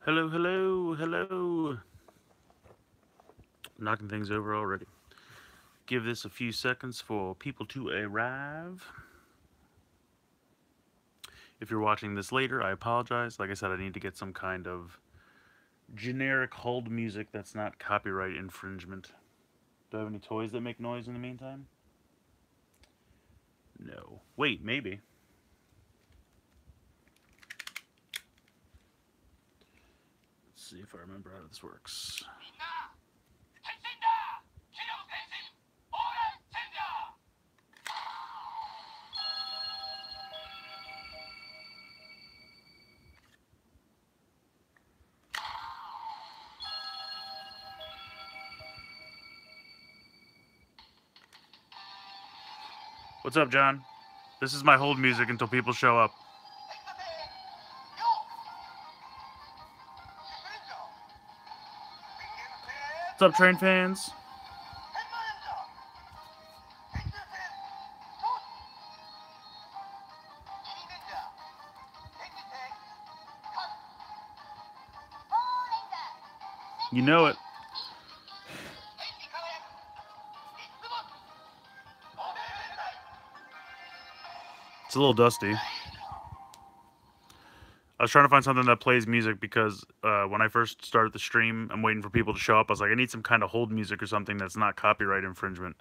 Hello, hello, hello. Knocking things over already. Give this a few seconds for people to arrive. If you're watching this later, I apologize. Like I said, I need to get some kind of generic hold music that's not copyright infringement. Do I have any toys that make noise in the meantime? No. Wait, maybe. Let's see if I remember how this works. What's up, John? This is my hold music until people show up. What's up, train fans? You know it. It's a little dusty. I was trying to find something that plays music because when I first started the stream, I'm waiting for people to show up. I was like, I need some kind of hold music or something that's not copyright infringement.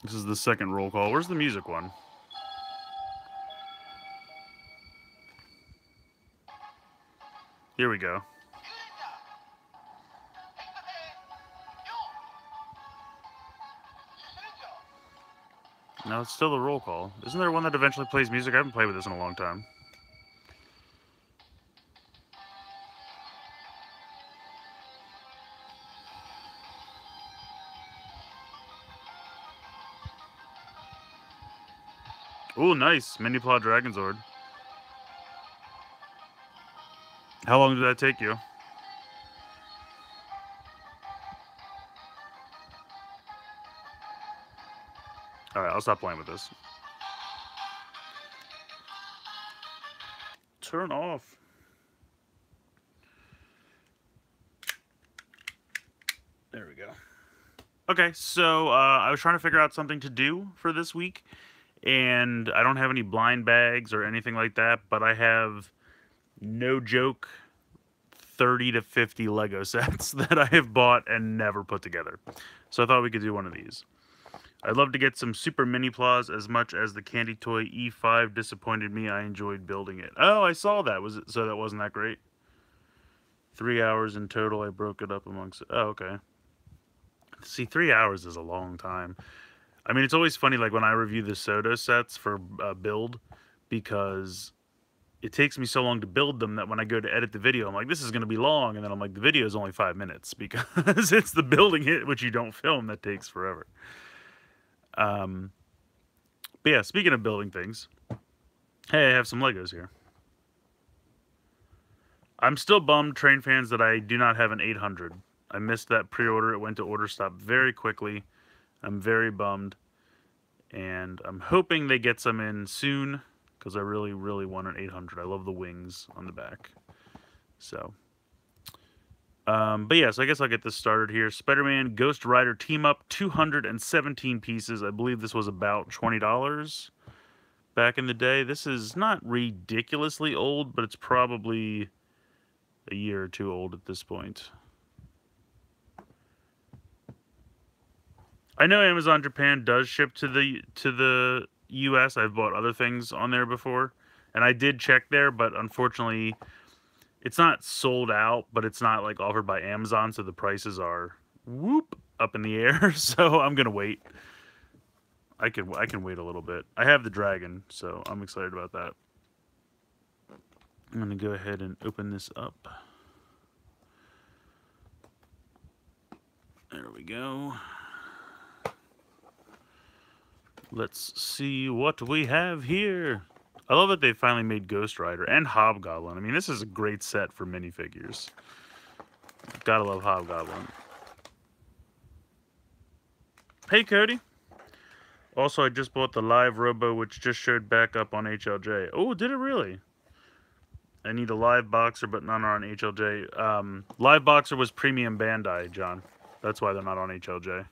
This is the second roll call. Where's the music one? Here we go. No, it's still the roll call. Isn't there one that eventually plays music? I haven't played with this in a long time. Ooh, nice. Mini Plot Dragon Zord. How long did that take you? Alright, I'll stop playing with this. Turn off. There we go. Okay, so I was trying to figure out something to do for this week, and I don't have any blind bags or anything like that, but I have, no joke, 30 to 50 Lego sets that I have bought and never put together. So I thought we could do one of these. I'd love to get some Super Mini Plaws as much as the Candy Toy E5 disappointed me. I enjoyed building it. Oh, I saw that. Was it so that wasn't that great? 3 hours in total. I broke it up amongst. Oh, okay. See, 3 hours is a long time. I mean, it's always funny, like when I review the Soto sets for build, because it takes me so long to build them that when I go to edit the video, I'm like, this is going to be long, and then I'm like, the video is only 5 minutes because it's the building it, which you don't film, that takes forever. But yeah, speaking of building things, hey, I have some Legos here. I'm still bummed, train fans, that I do not have an 800. I missed that pre-order. It went to order stop very quickly. I'm very bummed. And I'm hoping they get some in soon, because I really, really want an 800. I love the wings on the back. So, but yeah, so I guess I'll get this started here. Spider-Man Ghost Rider Team Up, 217 pieces. I believe this was about $20 back in the day. This is not ridiculously old, but it's probably a year or two old at this point. I know Amazon Japan does ship to the US. I've bought other things on there before, and I did check there, but unfortunately it's not sold out, but it's not like offered by Amazon, so the prices are whoop up in the air. So I'm gonna wait. I can wait a little bit. I have the dragon, so I'm excited about that. I'm gonna go ahead and open this up. There we go. Let's see what we have here. I love that they finally made Ghost Rider and Hobgoblin. I mean, this is a great set for minifigures. Gotta love Hobgoblin. Hey, Cody. Also, I just bought the live robo, which just showed back up on HLJ. Oh, did it really? I need a live boxer, but not on HLJ. Live boxer was premium Bandai, John. That's why they're not on HLJ.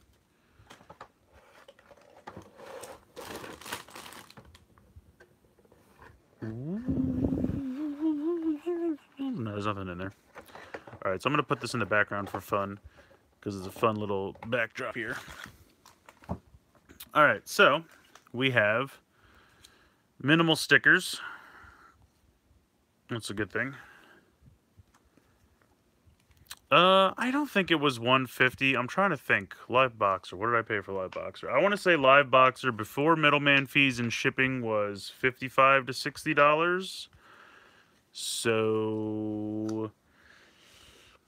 No, there's nothing in there. All right, so I'm going to put this in the background for fun, because it's a fun little backdrop here. All right, so we have minimal stickers. That's a good thing. I don't think it was $150. I'm trying to think. Live Boxer. What did I pay for Live Boxer? I want to say Live Boxer before middleman fees and shipping was $55 to $60. So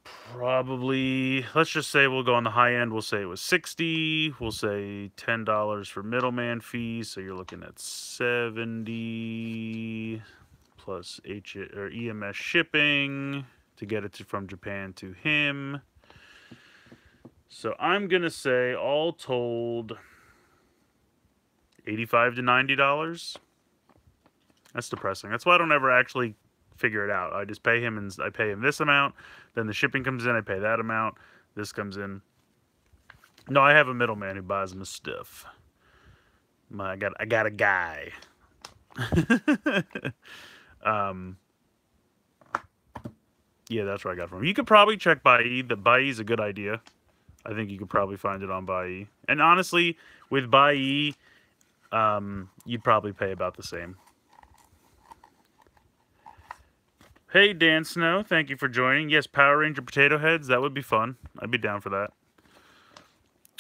probably, let's just say we'll go on the high end. We'll say it was $60. We'll say $10 for middleman fees. So you're looking at $70 plus EMS shipping to get it from Japan to him. So I'm going to say all told $85 to $90. That's depressing. That's why I don't ever actually figure it out. I just pay him, and I pay him this amount. Then the shipping comes in, I pay that amount. This comes in. No, I have a middleman who buys him the stuff. I got a guy. Yeah, that's where I got from. You could probably check Bai. The Bai is a good idea. I think you could probably find it on Bai. And honestly, with Bai, you'd probably pay about the same. Hey, Dan Snow, thank you for joining. Yes, Power Ranger Potato Heads, that would be fun. I'd be down for that.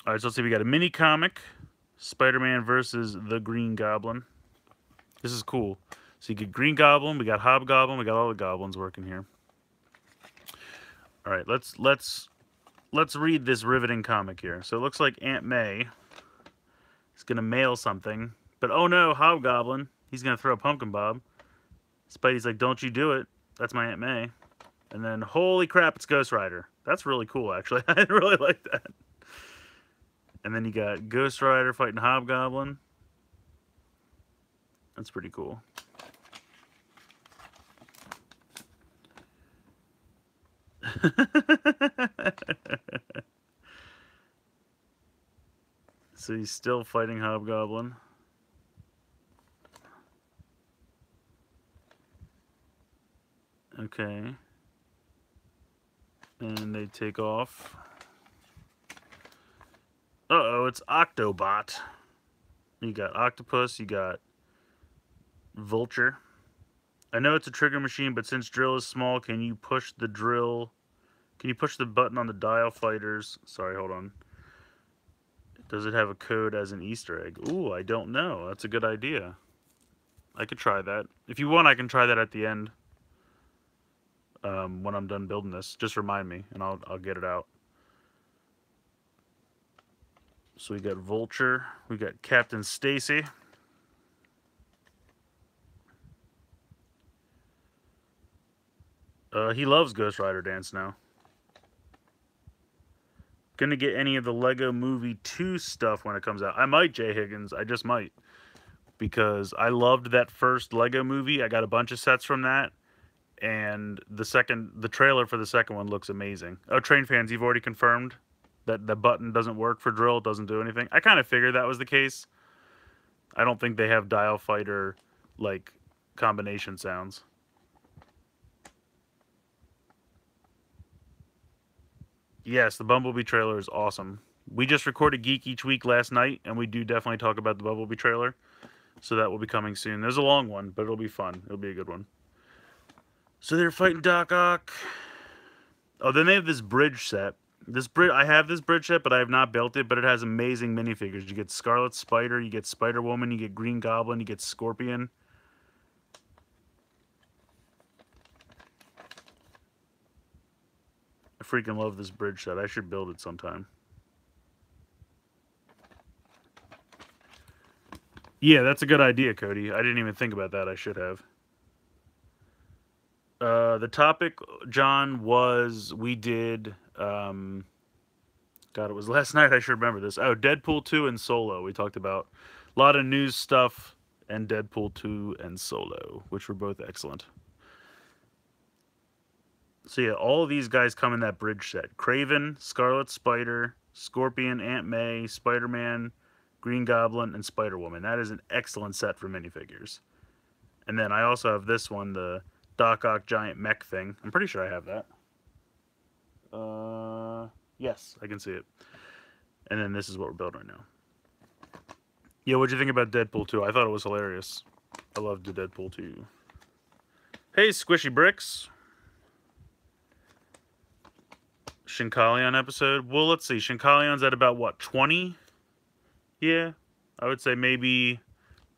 All right, so let's see. We got a mini comic, Spider-Man versus the Green Goblin. This is cool. So you get Green Goblin, we got Hobgoblin, we got all the goblins working here. All right, let's read this riveting comic here. So it looks like Aunt May is gonna mail something, but oh no, Hobgoblin, he's gonna throw a pumpkin bob. Spidey's like, don't you do it. That's my Aunt May. And then, holy crap, it's Ghost Rider. That's really cool, actually. I really like that. And then you got Ghost Rider fighting Hobgoblin. That's pretty cool. So he's still fighting Hobgoblin. Okay. And they take off. Uh-oh, it's Octobot. You got Octopus, you got Vulture. I know it's a trigger machine, but since drill is small, can you push the button on the dial fighters? Sorry, hold on. Does it have a code as an Easter egg? Ooh, I don't know. That's a good idea. I could try that. If you want, I can try that at the end. When I'm done building this. Just remind me, and I'll get it out. So we got Vulture. We got Captain Stacy. He loves Ghost Rider Dance now. Gonna get any of the Lego Movie 2 stuff when it comes out. I might, Jay Higgins. I just might. Because I loved that first Lego Movie. I got a bunch of sets from that. And the trailer for the second one looks amazing. Oh, Train fans, you've already confirmed that the button doesn't work for drill, doesn't do anything. I kind of figured that was the case. I don't think they have dial fighter, like, combination sounds. Yes, the Bumblebee trailer is awesome. We just recorded Geek Each Week last night, and we do definitely talk about the Bumblebee trailer. So that will be coming soon. There's a long one, but it'll be fun. It'll be a good one. So they're fighting Doc Ock. Oh, then they have this bridge set. I have this bridge set, but I have not built it, but it has amazing minifigures. You get Scarlet Spider, you get Spider-Woman, you get Green Goblin, you get Scorpion. I freaking love this bridge set. I should build it sometime. Yeah, that's a good idea, Cody. I didn't even think about that. I should have. The topic, John, was we did God, it was last night. I should remember this. Oh, Deadpool 2 and Solo. We talked about a lot of news stuff and Deadpool 2 and Solo, which were both excellent. So yeah, all of these guys come in that bridge set. Kraven, Scarlet Spider, Scorpion, Aunt May, Spider-Man, Green Goblin, and Spider-Woman. That is an excellent set for minifigures. And then I also have this one, the Doc Ock giant mech thing. I'm pretty sure I have that. Yes, I can see it. And then this is what we're building right now. Yeah, what'd you think about Deadpool 2? I thought it was hilarious. I loved the Deadpool 2. Hey, Squishy Bricks. Shinkalion episode. Well, let's see. Shinkalion's at about, what, 20? Yeah, I would say maybe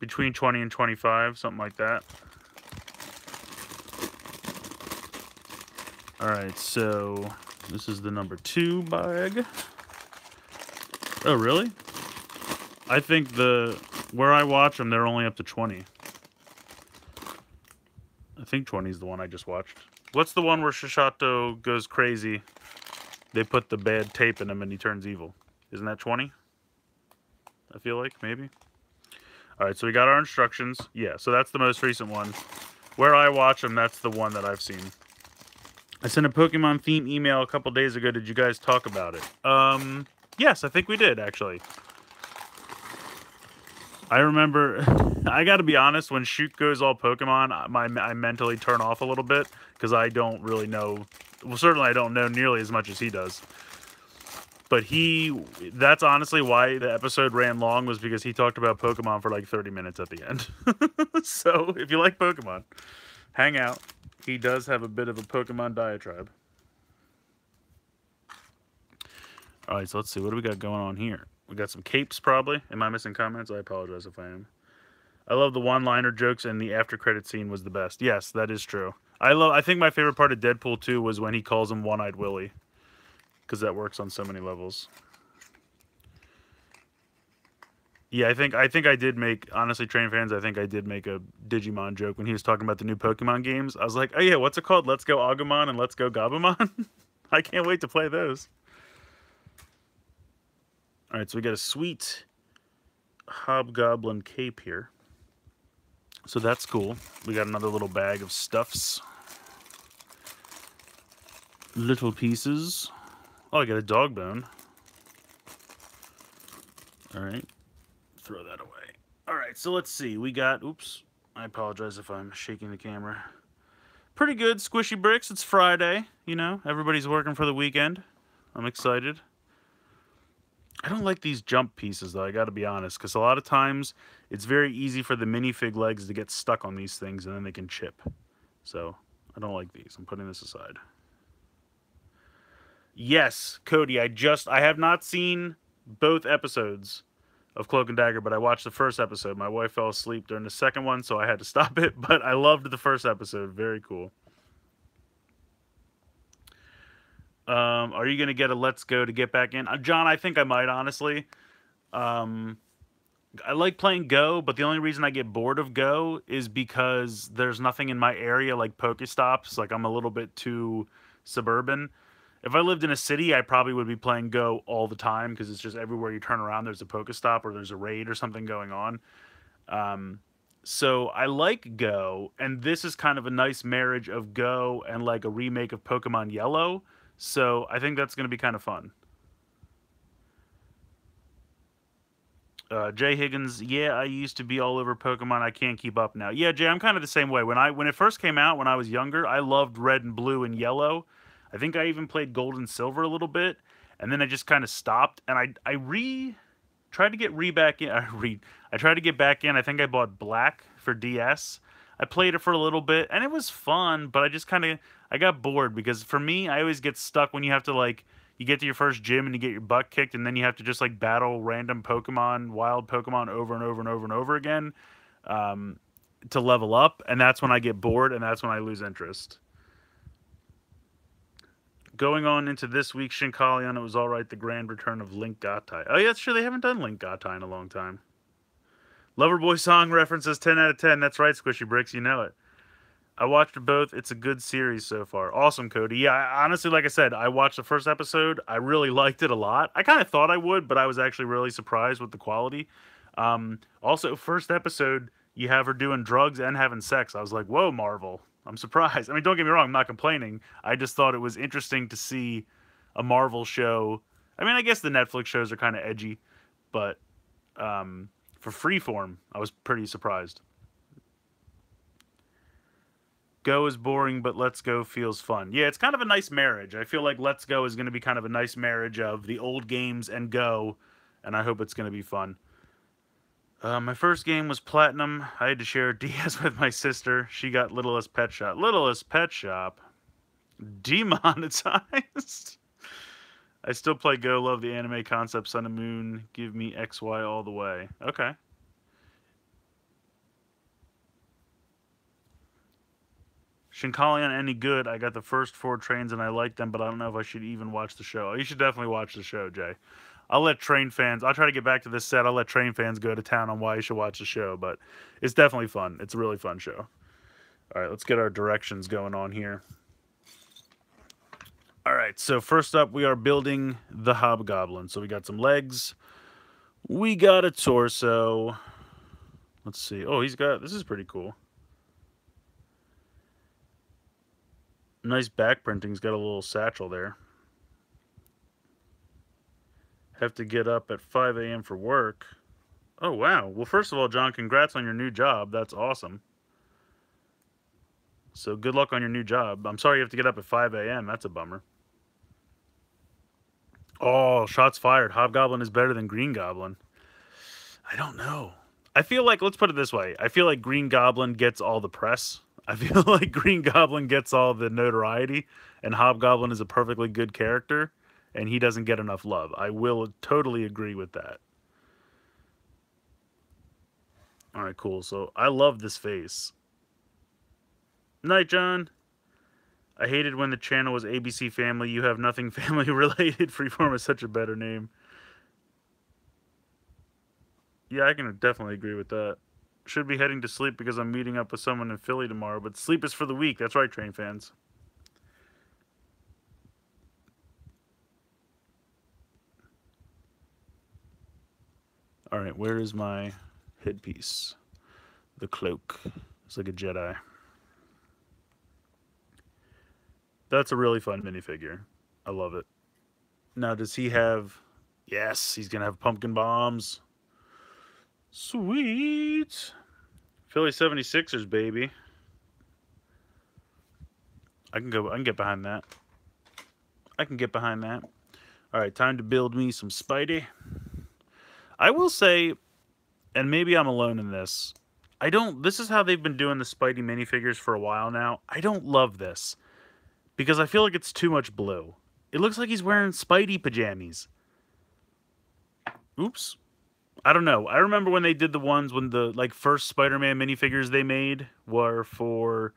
between 20 and 25, something like that. Alright, so this is the number 2 bag. Oh, really? I think where I watch them, they're only up to 20. I think 20 is the one I just watched. What's the one where Shishato goes crazy? They put the bad tape in him and he turns evil. Isn't that 20? I feel like, maybe. Alright, so we got our instructions. Yeah, so that's the most recent one. Where I watch them, that's the one that I've seen. I sent a Pokemon theme email a couple days ago. Did you guys talk about it? Yes, I think we did, actually. I remember, I gotta be honest, when Shoot goes all Pokemon, I mentally turn off a little bit, because I don't really know, well, certainly I don't know nearly as much as he does. But that's honestly why the episode ran long, was because he talked about Pokemon for like 30 minutes at the end. So, if you like Pokemon, hang out. He does have a bit of a Pokemon diatribe. Alright, so let's see. What do we got going on here? We got some capes, probably. Am I missing comments? I apologize if I am. I love the one-liner jokes, and the after-credit scene was the best. Yes, that is true. I think my favorite part of Deadpool 2 was when he calls him One-Eyed Willie. Because that works on so many levels. Yeah, I think I did make, honestly, Train fans, I think I did make a Digimon joke when he was talking about the new Pokemon games. I was like, oh yeah, what's it called? Let's Go Agumon and Let's Go Gabumon? I can't wait to play those. Alright, so we got a sweet Hobgoblin cape here. So that's cool. We got another little bag of stuffs. Little pieces. Oh, I got a dog bone. Alright. Throw that away. Alright, so let's see. We got... Oops. I apologize if I'm shaking the camera. Pretty good, Squishy Bricks. It's Friday, you know. Everybody's working for the weekend. I'm excited. I don't like these jump pieces, though, I gotta be honest. Because a lot of times, it's very easy for the minifig legs to get stuck on these things, and then they can chip. So, I don't like these. I'm putting this aside. Yes, Cody, I have not seen both episodes of Cloak and Dagger, but I watched the first episode. My wife fell asleep during the second one, so I had to stop it, but I loved the first episode. Very cool. Are you going to get a Let's Go to get back in? John, I think I might, honestly. I like playing Go, but the only reason I get bored of Go is because there's nothing in my area like Pokestops. Like, I'm a little bit too suburban. If I lived in a city, I probably would be playing Go all the time because it's just everywhere you turn around, there's a Pokestop or there's a raid or something going on. So I like Go, and this is kind of a nice marriage of Go and like a remake of Pokemon Yellow. So I think that's going to be kind of fun. Jay Higgins, yeah, I used to be all over Pokemon. I can't keep up now. Yeah, Jay, I'm kind of the same way. When it first came out, when I was younger, I loved Red and Blue and Yellow. I think I even played Gold and Silver a little bit, and then I just kind of stopped. And I tried to get back in. I tried to get back in. I think I bought Black for DS. I played it for a little bit, and it was fun, but I got bored because for me, I always get stuck when you have to like. You get to your first gym and you get your butt kicked, and then you have to just like battle random Pokemon, wild Pokemon over and over and over and over again to level up, and that's when I get bored, and that's when I lose interest. Going on into this week's Shinkalion, it was alright, the grand return of Link Gatai. Oh yeah, that's true, they haven't done Link Gatai in a long time. Loverboy song references 10 out of 10, that's right, Squishy Bricks, you know it. I watched both. It's a good series so far. Awesome, Cody. Yeah, honestly, like I said, I watched the first episode. I really liked it a lot. I kind of thought I would, but I was actually really surprised with the quality. Also, first episode, you have her doing drugs and having sex. I was like, whoa, Marvel. I'm surprised. I mean, don't get me wrong, I'm not complaining. I just thought it was interesting to see a Marvel show. I mean, I guess the Netflix shows are kind of edgy, but for Freeform, I was pretty surprised. Go is boring, but Let's Go feels fun. Yeah, it's kind of a nice marriage. I feel like Let's Go is going to be kind of a nice marriage of the old games and Go, and I hope it's going to be fun. My first game was Platinum. I had to share a DS with my sister. She got Littlest Pet Shop. Littlest Pet Shop? Demonetized? I still play Go, love the anime concept, Sun and Moon. Give me XY all the way. Okay. Shinkalion any good? I got the first 4 trains and I like them, but I don't know if I should even watch the show. You should definitely watch the show, Jay. I'll let train fans. I'll try to get back to this set. I'll let train fans go to town on why you should watch the show, but it's definitely fun. It's a really fun show. All right, let's get our directions going on here. All right, so first up, we are building the Hobgoblin. So we got some legs. We got a torso. Let's see. Oh, he's got... This is pretty cool. Nice back printing. He's got a little satchel there. Have to get up at 5 a.m. for work. Oh, wow. Well, first of all, John, congrats on your new job. That's awesome. So good luck on your new job. I'm sorry you have to get up at 5 a.m. That's a bummer. Oh, shots fired. Hobgoblin is better than Green Goblin. I don't know. I feel like, let's put it this way. I feel like Green Goblin gets all the press. I feel like Green Goblin gets all the notoriety, and Hobgoblin is a perfectly good character, and he doesn't get enough love. I will totally agree with that. All right, cool. So I love this face. Night, John. I hated when the channel was ABC Family. You have nothing family related. Freeform is such a better name. Yeah, I can definitely agree with that. Should be heading to sleep because I'm meeting up with someone in Philly tomorrow, but sleep is for the weak. That's right, train fans. All right, where is my headpiece? The cloak. It's like a Jedi. That's a really fun minifigure. I love it. Now, does he have... Yes, he's going to have pumpkin bombs. Sweet. Philly 76ers, baby. I can get behind that. I can get behind that. All right, time to build me some Spidey. I will say, and maybe I'm alone in this, this is how they've been doing the Spidey minifigures for a while now. I don't love this. Because I feel like it's too much blue. It looks like he's wearing Spidey pajamas. Oops. I don't know. I remember when they did the ones when the first Spider-Man minifigures they made were for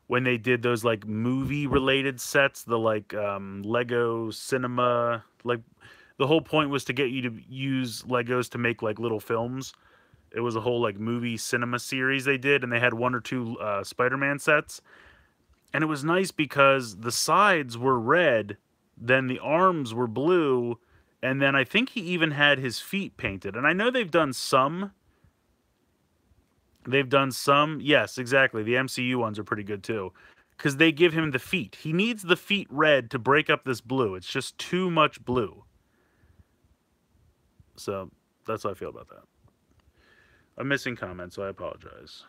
when they did those movie related sets, the Lego cinema, the whole point was to get you to use Legos to make little films. It was a whole movie cinema series they did, and they had 1 or 2 Spider-Man sets. And it was nice because the sides were red, then the arms were blue, and then I think he even had his feet painted. And I know they've done some. Yes, exactly. The MCU ones are pretty good too. Because they give him the feet. He needs the feet red to break up this blue. It's just too much blue. So, that's how I feel about that. I'm missing comments, so I apologize.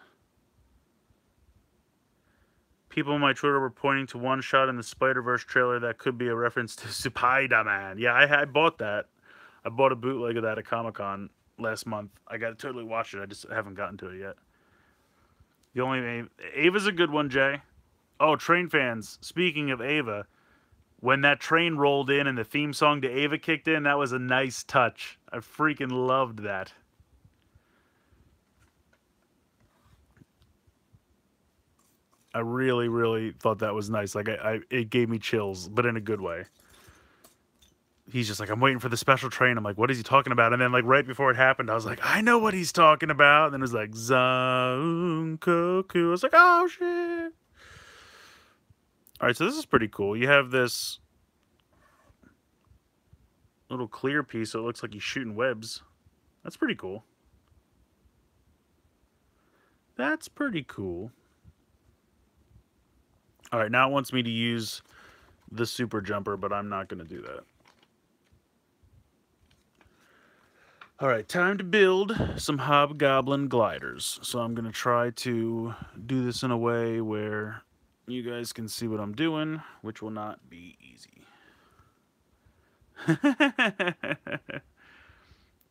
People on my Twitter were pointing to one shot in the Spider-Verse trailer that could be a reference to Spider-Man. Yeah, I bought that. I bought a bootleg of that at Comic-Con last month. I got to totally watch it. I just haven't gotten to it yet. The only Ava's a good one, Jay. Oh, train fans. Speaking of Ava, when that train rolled in and the theme song to Ava kicked in, that was a nice touch. I freaking loved that. I really, really thought that was nice. It gave me chills, but in a good way. He's just like, I'm waiting for the special train. I'm like, what is he talking about? And then, right before it happened, I was like, I know what he's talking about. And then it was like, Zaun Koku. I was like, oh, shit. Alright, so this is pretty cool. You have this little clear piece, so it looks like he's shooting webs. That's pretty cool. That's pretty cool. Alright, now it wants me to use the super jumper, but I'm not going to do that. Alright, time to build some Hobgoblin gliders. So I'm going to try to do this in a way where you guys can see what I'm doing, which will not be easy.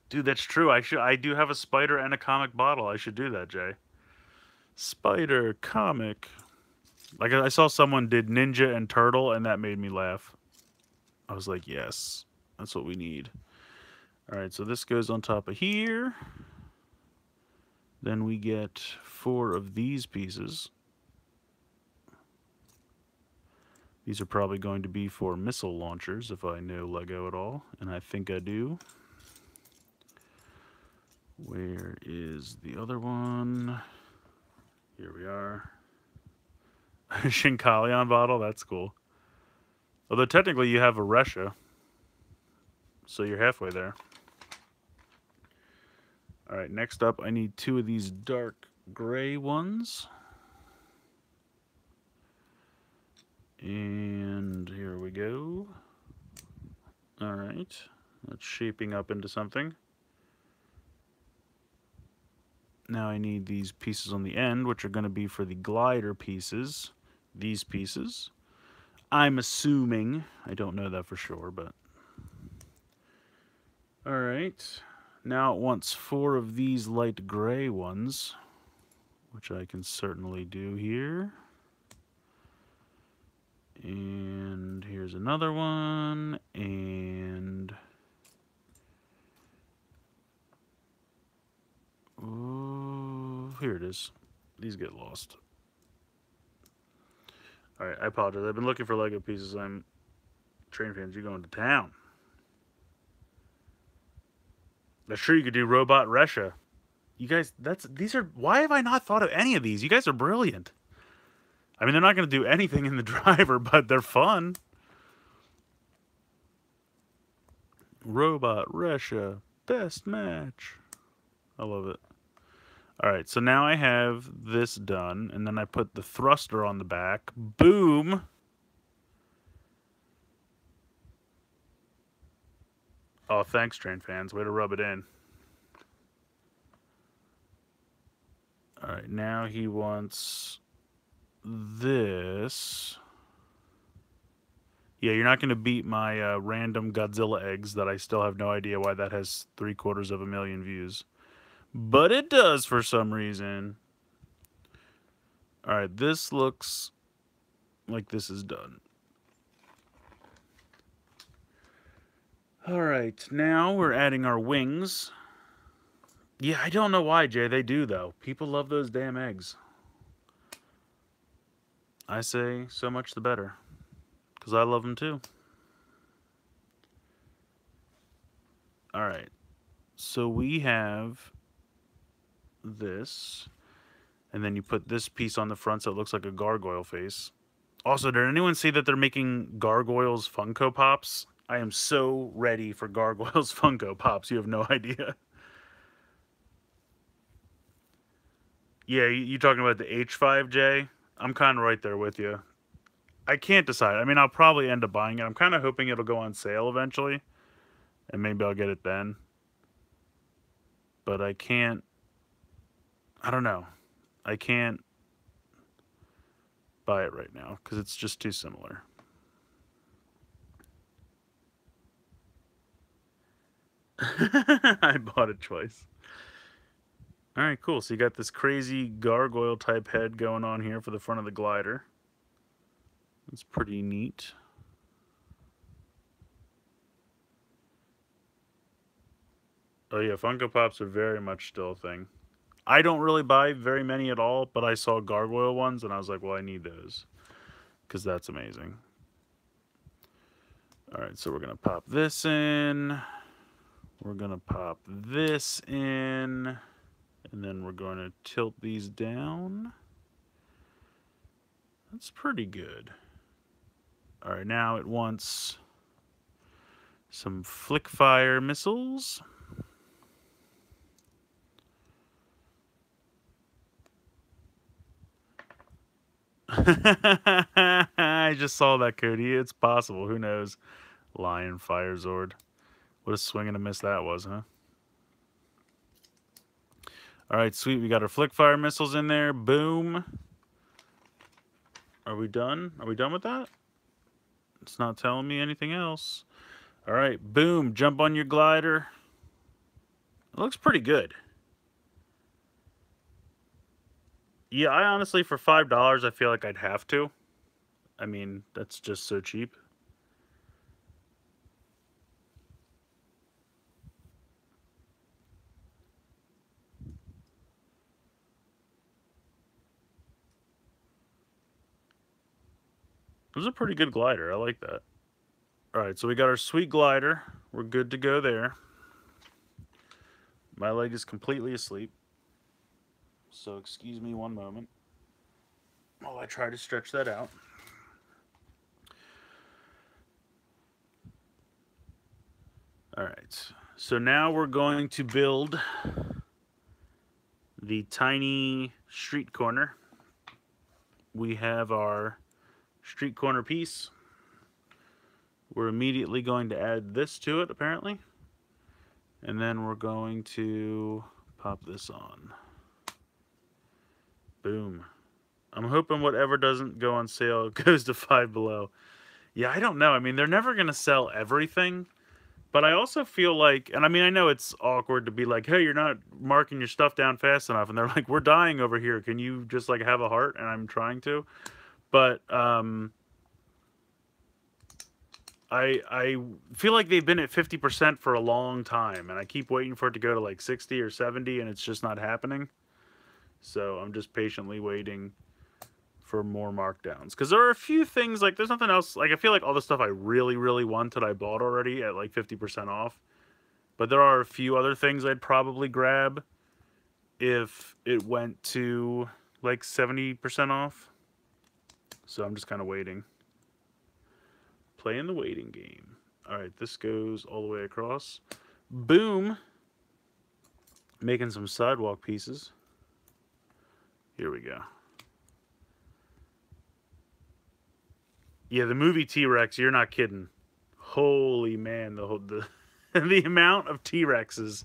Dude, that's true. I do have a spider and a comic bottle. I should do that, Jay. Spider, comic. Like, I saw someone did ninja and turtle, and that made me laugh. I was like, yes, that's what we need. Alright, so this goes on top of here. Then we get 4 of these pieces. These are probably going to be for missile launchers, if I know Lego at all, and I think I do. Where is the other one? Here we are. Shinkalion bottle, that's cool. Although technically you have a Resha, so you're halfway there. Alright, next up I need 2 of these dark gray ones. And here we go. Alright, that's shaping up into something. Now I need these pieces on the end, which are going to be for the glider pieces. These pieces. I'm assuming. I don't know that for sure, but... Alright. Now it wants 4 of these light gray ones, which I can certainly do here. And here's another one, and... Ooh, here it is. These get lost. Alright, I apologize. I've been looking for Lego pieces. Train fans, you're going to town. That's true, you could do Robot Resha. You guys, why have I not thought of any of these? You guys are brilliant. I mean, they're not going to do anything in the driver, but they're fun. Robot Resha, best match. I love it. Alright, so now I have this done, and then I put the thruster on the back. Boom! Oh, thanks, train fans. Way to rub it in. Alright, now he wants this. Yeah, you're not going to beat my random Godzilla eggs that I still have no idea why that has 750,000 views. But it does for some reason. Alright, this looks like this is done. Alright, now we're adding our wings. Yeah, I don't know why, Jay. They do, though. People love those damn eggs. I say so much the better. Because I love them, too. Alright. So we have this. And then you put this piece on the front so it looks like a gargoyle face. Also, did anyone see that they're making Gargoyles Funko Pops? I am so ready for Gargoyles Funko Pops. You have no idea. Yeah, you talking about the H5J? I'm kind of right there with you. I can't decide. I mean, I'll probably end up buying it. I'm kind of hoping it'll go on sale eventually. And maybe I'll get it then. But I can't... I don't know. I can't buy it right now because it's just too similar. I bought it twice. Alright, cool. So you got this crazy gargoyle type head going on here for the front of the glider. It's pretty neat. Oh yeah, Funko Pops are very much still a thing. I don't really buy very many at all, but I saw gargoyle ones and I was like, well, I need those. Because that's amazing. Alright, so we're going to pop this in. We're going to pop this in. And then we're going to tilt these down. That's pretty good. All right, now it wants some flick fire missiles. I just saw that, Cody. It's possible. Who knows? Lion Fire Zord. What a swing and a miss that was, huh? All right, sweet. We got our flick fire missiles in there. Boom. Are we done? Are we done with that? It's not telling me anything else. All right, boom. Jump on your glider. It looks pretty good. Yeah, I honestly, for $5, I feel like I'd have to. I mean, that's just so cheap. It was a pretty good glider. I like that. All right, so we got our sweet glider. We're good to go there. My leg is completely asleep. So excuse me one moment while I try to stretch that out. All right, so now we're going to build the tiny street corner. We have our street corner piece. We're immediately going to add this to it, apparently. And then we're going to pop this on. Boom. I'm hoping whatever doesn't go on sale goes to Five Below. Yeah, I don't know. I mean, they're never going to sell everything. But I also feel like, and I mean, I know it's awkward to be like, hey, you're not marking your stuff down fast enough. And they're like, we're dying over here. Can you just like have a heart? And I'm trying to. But I feel like they've been at 50% for a long time. And I keep waiting for it to go to like 60 or 70. And it's just not happening. So I'm just patiently waiting for more markdowns. Because there are a few things, like there's nothing else. Like I feel like all the stuff I really, really wanted I bought already at like 50% off. But there are a few other things I'd probably grab if it went to like 70% off. So I'm just kind of waiting. Playing the waiting game. Alright, this goes all the way across. Boom! Making some sidewalk pieces. Here we go. Yeah, the movie T-Rex, you're not kidding. Holy man, the the amount of T-Rexes.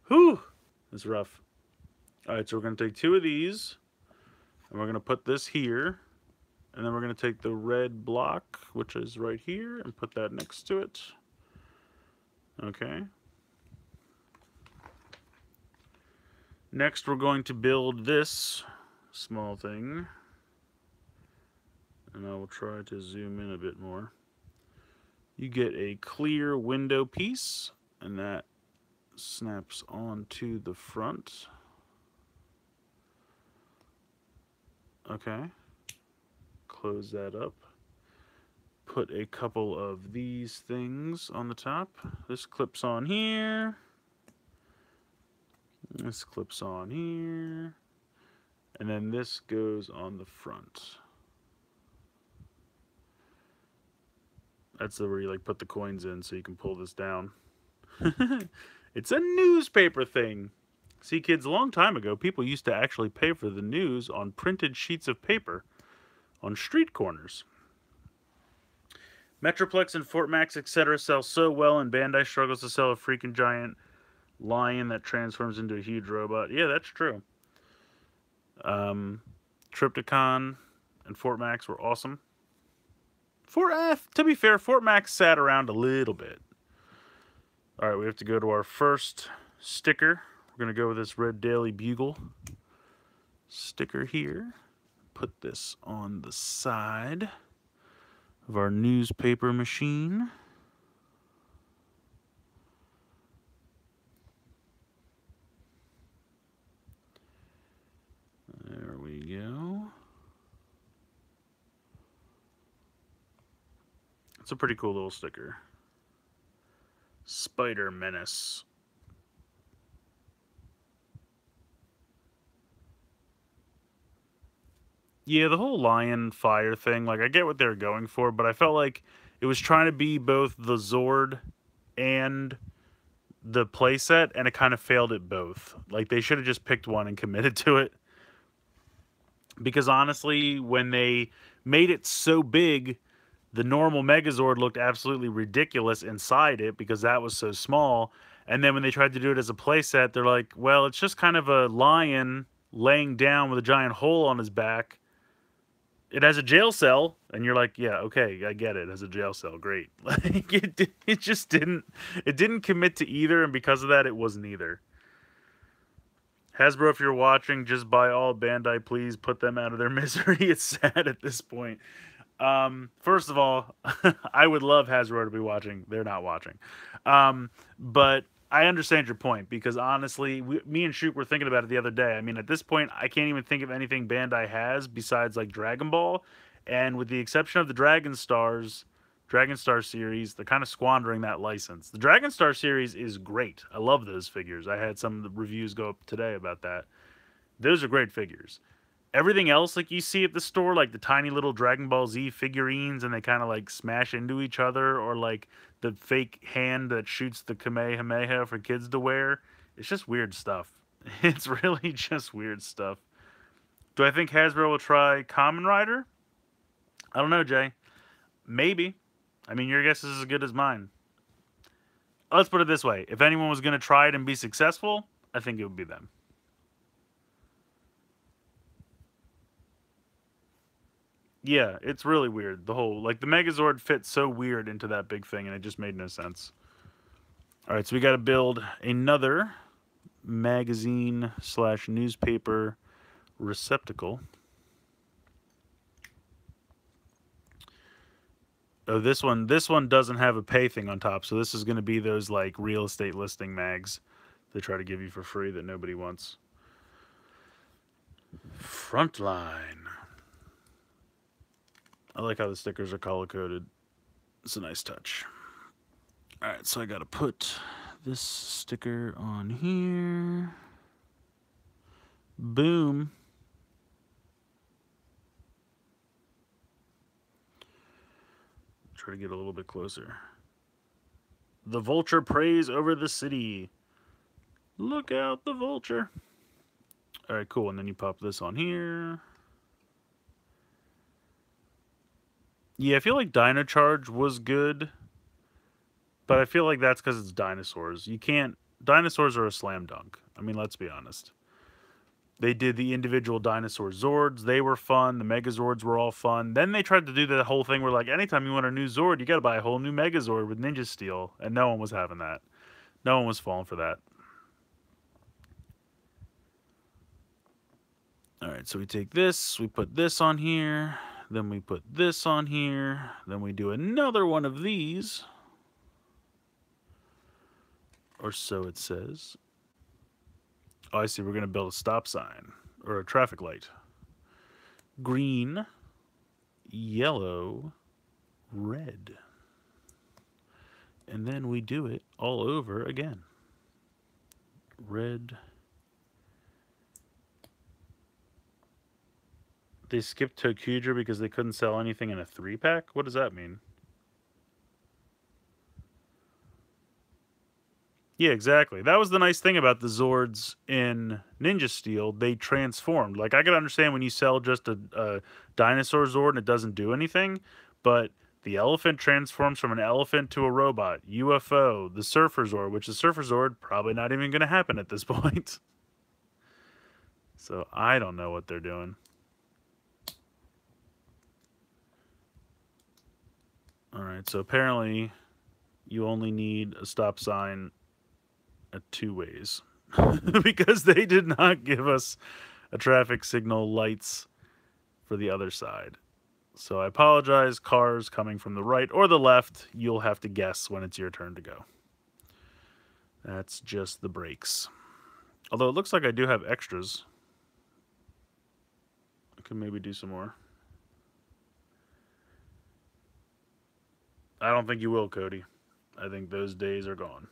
Whew! It's rough. Alright, so we're going to take 2 of these. And we're going to put this here. And then we're going to take the red block, which is right here, and put that next to it. Okay. Next, we're going to build this small thing. And I will try to zoom in a bit more. You get a clear window piece, and that snaps onto the front. Okay. Close that up. Put a couple of these things on the top. This clips on here. This clips on here. And then this goes on the front. That's where you like put the coins in so you can pull this down. It's a newspaper thing. See, kids, a long time ago, people used to actually pay for the news on printed sheets of paper on street corners. Metroplex and Fort Max, etc. sell so well, and Bandai struggles to sell a freaking giant lion that transforms into a huge robot. Yeah, that's true. Triptychon and Fort Max were awesome. To be fair, Fort Max sat around a little bit. Alright, we have to go to our first sticker. We're going to go with this Red Daily Bugle sticker here. Put this on the side of our newspaper machine. There we go. It's a pretty cool little sticker. Spider Menace. Yeah, the whole lion fire thing, like, I get what they were going for, but I felt like it was trying to be both the Zord and the playset, and it kind of failed at both. Like, they should have just picked one and committed to it. Because honestly, when they made it so big, the normal Megazord looked absolutely ridiculous inside it because that was so small. And then when they tried to do it as a playset, they're like, well, it's just kind of a lion laying down with a giant hole on his back. It has a jail cell, and you're like, yeah, okay, I get it. It has a jail cell, great. Like it just didn't commit to either, and because of that, it was neither. Hasbro, if you're watching, just buy all Bandai, please. Put them out of their misery. It's sad at this point. First of all, I would love Hasbro to be watching. They're not watching. But I understand your point because honestly, me and Shoot were thinking about it the other day. I mean, at this point, I can't even think of anything Bandai has besides like Dragon Ball. And with the exception of the Dragon Star series, they're kind of squandering that license. The Dragon Star series is great. I love those figures. I had some of the reviews go up today about that. Those are great figures. Everything else, like you see at the store, like the tiny little Dragon Ball Z figurines, and they kind of like smash into each other, or like the fake hand that shoots the Kamehameha for kids to wear. It's just weird stuff. It's really just weird stuff. Do I think Hasbro will try Kamen Rider? I don't know, Jay. Maybe. I mean, your guess is as good as mine. Let's put it this way. If anyone was going to try it and be successful, I think it would be them. Yeah, it's really weird. The whole, like, the Megazord fits so weird into that big thing, and it just made no sense. Alright, so we got to build another magazine/newspaper receptacle. Oh, this one doesn't have a pay thing on top, so this is going to be those, like, real estate listing mags they try to give you for free that nobody wants. Frontline. I like how the stickers are color-coded. It's a nice touch. Alright, so I gotta put this sticker on here. Boom. Try to get a little bit closer. The vulture preys over the city. Look out, the vulture. Alright, cool. And then you pop this on here. Yeah, I feel like Dino Charge was good, but I feel like that's because it's dinosaurs. You can't... Dinosaurs are a slam dunk. I mean, let's be honest. They did the individual dinosaur Zords. They were fun. The Megazords were all fun. Then they tried to do the whole thing where, like, anytime you want a new Zord, you got to buy a whole new Megazord with Ninja Steel. And no one was having that. No one was falling for that. Alright, so we take this. We put this on here. Then we put this on here. Then we do another one of these. Or so it says. Oh, I see. We're going to build a stop sign. Or a traffic light. Green. Yellow. Red. And then we do it all over again. Red. They skipped Tokudra because they couldn't sell anything in a 3-pack? What does that mean? Yeah, exactly. That was the nice thing about the Zords in Ninja Steel. They transformed. Like, I could understand when you sell just a dinosaur Zord and it doesn't do anything, but the elephant transforms from an elephant to a robot. UFO, the Surfer Zord, which the Surfer Zord probably not even going to happen at this point. So, I don't know what they're doing. Alright, so apparently you only need a stop sign at 2 ways. Because they did not give us a traffic signal lights for the other side. So I apologize, cars coming from the right or the left, you'll have to guess when it's your turn to go. That's just the brakes. Although it looks like I do have extras. I could maybe do some more. I don't think you will, Cody. I think those days are gone.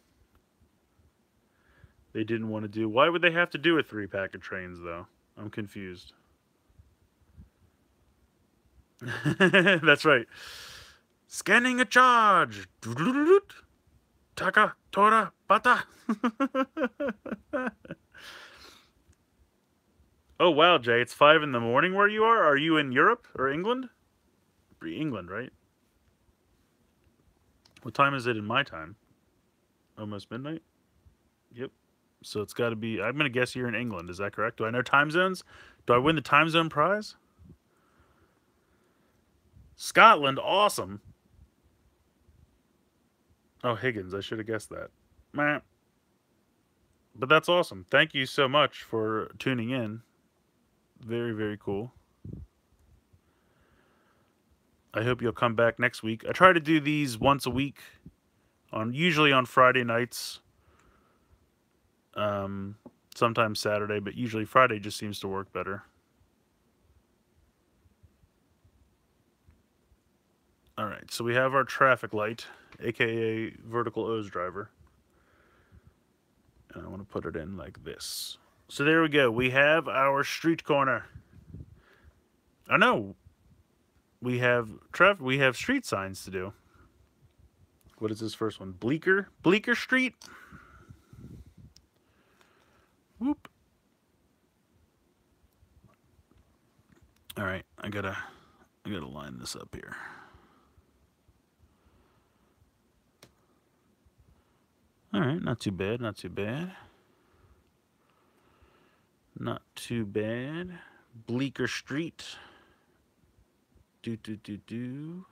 They didn't want to do... Why would they have to do a 3-pack of trains, though? I'm confused. That's right. Scanning a charge. Taka, tora, bata. Oh, wow, Jay. It's 5 in the morning where you are? Are you in Europe or England? England, right? What time is it in my time? Almost midnight? Yep. So it's got to be. I'm going to guess you're in England. Is that correct? Do I know time zones? Do I win the time zone prize? Scotland, awesome. Oh, Higgins, I should have guessed that. Meh. But that's awesome. Thank you so much for tuning in. Very, very cool. I hope you'll come back next week. I try to do these once a week, usually on Friday nights. Sometimes Saturday, but usually Friday just seems to work better. All right, so we have our traffic light, aka vertical O's driver. And I want to put it in like this. So there we go. We have our street corner. Oh no, we have street signs to do. What is this first one? Bleecker Street. Whoop. All right, I gotta line this up here. All right, not too bad, not too bad. Not too bad. Bleecker Street. Do.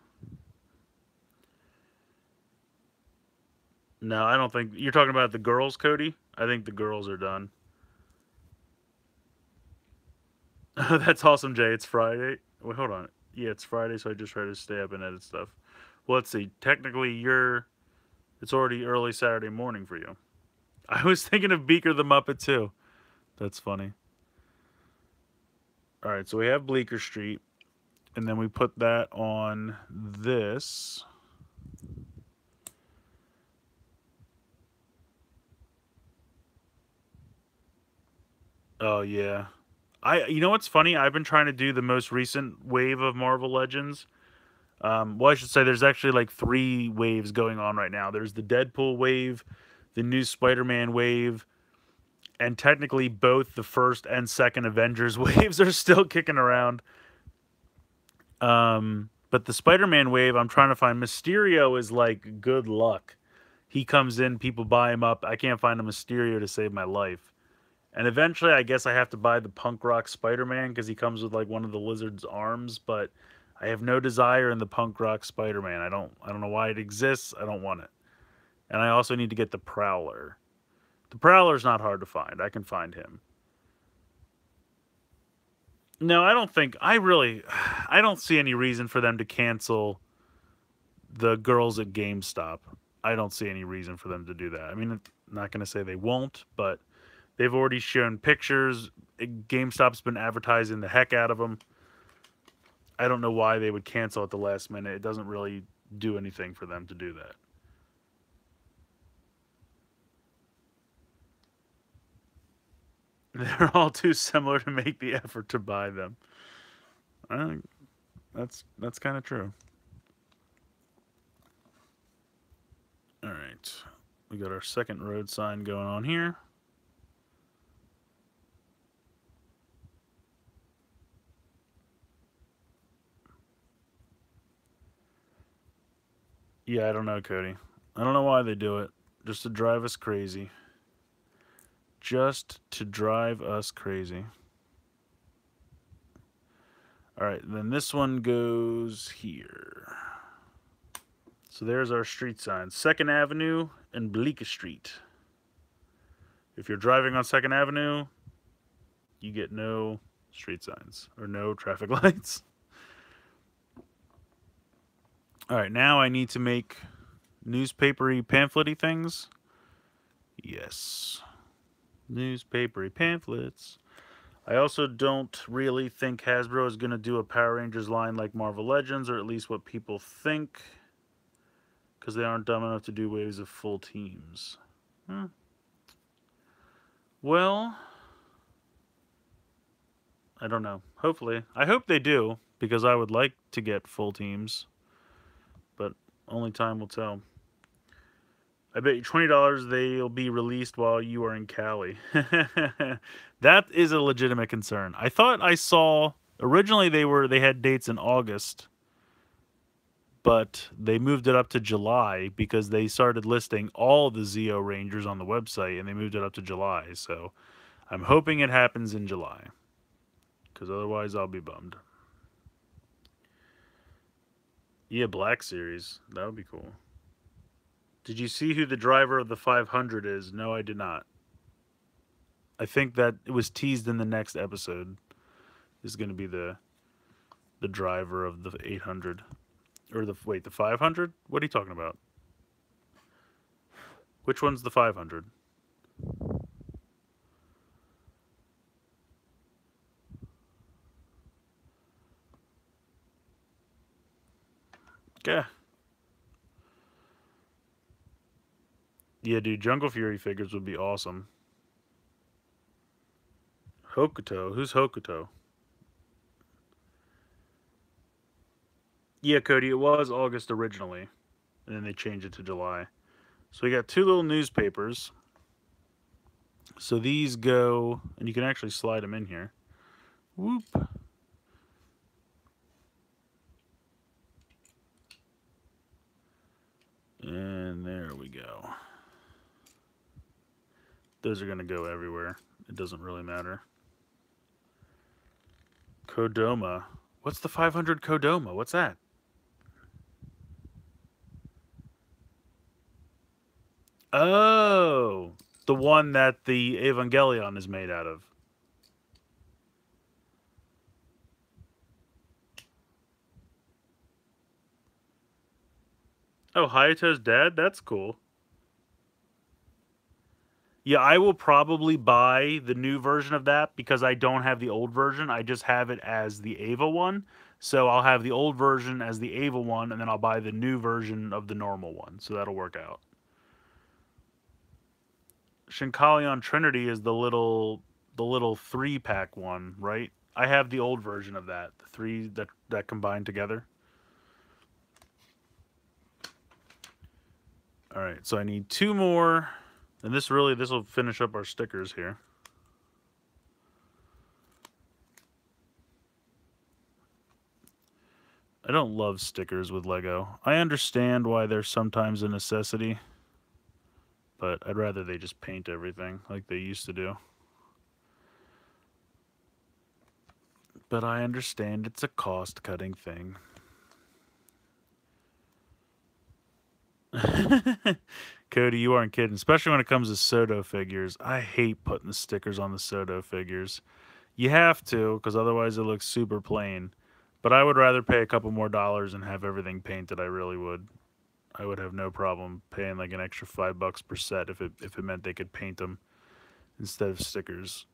No, I don't think you're talking about the girls, Cody. I think the girls are done. That's awesome, Jay. It's Friday. Wait, hold on. Yeah, it's Friday, so I just try to stay up and edit stuff. Well, let's see. Technically, it's already early Saturday morning for you. I was thinking of Beaker the Muppet too. That's funny. All right, so we have Bleecker Street, and then we put that on this. Oh yeah. You know what's funny? I've been trying to do the most recent wave of Marvel Legends. Well, I should say there's actually like 3 waves going on right now. There's the Deadpool wave, the new Spider-Man wave, and technically both the first and second Avengers waves are still kicking around. But the Spider-Man wave, I'm trying to find. Mysterio is like good luck. He comes in, people buy him up. I can't find a Mysterio to save my life. And eventually, I guess I have to buy the punk rock Spider-Man because he comes with like one of the lizard's arms. But I have no desire in the punk rock Spider-Man. I don't know why it exists. I don't want it. And I also need to get the Prowler. The Prowler's not hard to find. I can find him. No, I don't think. I don't see any reason for them to cancel the girls at GameStop. I don't see any reason for them to do that. I mean, I'm not going to say they won't, but they've already shown pictures. GameStop's been advertising the heck out of them. I don't know why they would cancel at the last minute. It doesn't really do anything for them to do that. They're all too similar to make the effort to buy them. I think that's kind of true. All right. We got our second road sign going on here. Yeah, I don't know, Cody. I don't know why they do it. Just to drive us crazy. Just to drive us crazy. All right, then this one goes here. So there's our street signs. 2nd Avenue and Bleecker Street. If you're driving on 2nd Avenue, you get no street signs or no traffic lights. All right, now I need to make newspapery pamphlet-y things. Yes. Newspapery pamphlets. I also don't really think Hasbro is going to do a Power Rangers line like Marvel Legends, or at least what people think, because they aren't dumb enough to do waves of full teams. Well, I don't know. Hopefully. I hope they do. because I would like to get full teams, but only time will tell. I bet you $20 they'll be released while you are in Cali. That is a legitimate concern. I thought I saw originally they had dates in August, but they moved it up to July because they started listing all the Zeo Rangers on the website and they moved it up to July. So I'm hoping it happens in July because otherwise I'll be bummed. Yeah, Black Series. That would be cool. Did you see who the driver of the 500 is? No, I did not. I think that it was teased in the next episode. Is going to be the driver of the 800 or the 500? What are you talking about? Which one's the 500? Yeah. Yeah, dude, Jungle Fury figures would be awesome. Hokuto? Who's Hokuto? Yeah, Cody, it was August originally, and then they changed it to July. So we got 2 little newspapers. So these go, and you can actually slide them in here. Whoop. And there we go. Those are going to go everywhere. It doesn't really matter. Kodama. What's the 500 Kodama? What's that? Oh, the one that the Evangelion is made out of. Oh, Hayato's dad? That's cool. Yeah, I will probably buy the new version of that because I don't have the old version. I just have it as the Ava one. So I'll have the old version as the Ava one, and then I'll buy the new version of the normal one. So that'll work out. Shinkalion Trinity is the little 3-pack one, right? I have the old version of that, the 3 that combine together. All right, so I need 2 more, and this will finish up our stickers here. I don't love stickers with Lego. I understand why they're sometimes a necessity, but I'd rather they just paint everything like they used to do. But I understand it's a cost-cutting thing. Cody, you aren't kidding. Especially when it comes to Soto figures. I hate putting the stickers on the Soto figures. You have to, because otherwise it looks super plain. But I would rather pay a couple more dollars and have everything painted. I really would. I would have no problem paying like an extra $5 per set if it meant they could paint them instead of stickers.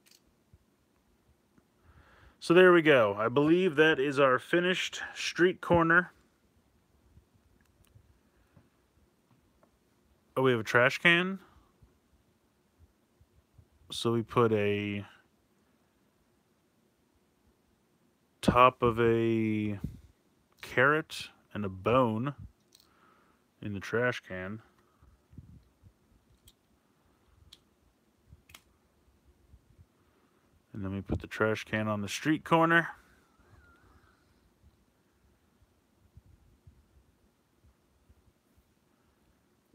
So there we go. I believe that is our finished street corner. Oh, we have a trash can. So we put a top of a carrot and a bone in the trash can. And then we put the trash can on the street corner.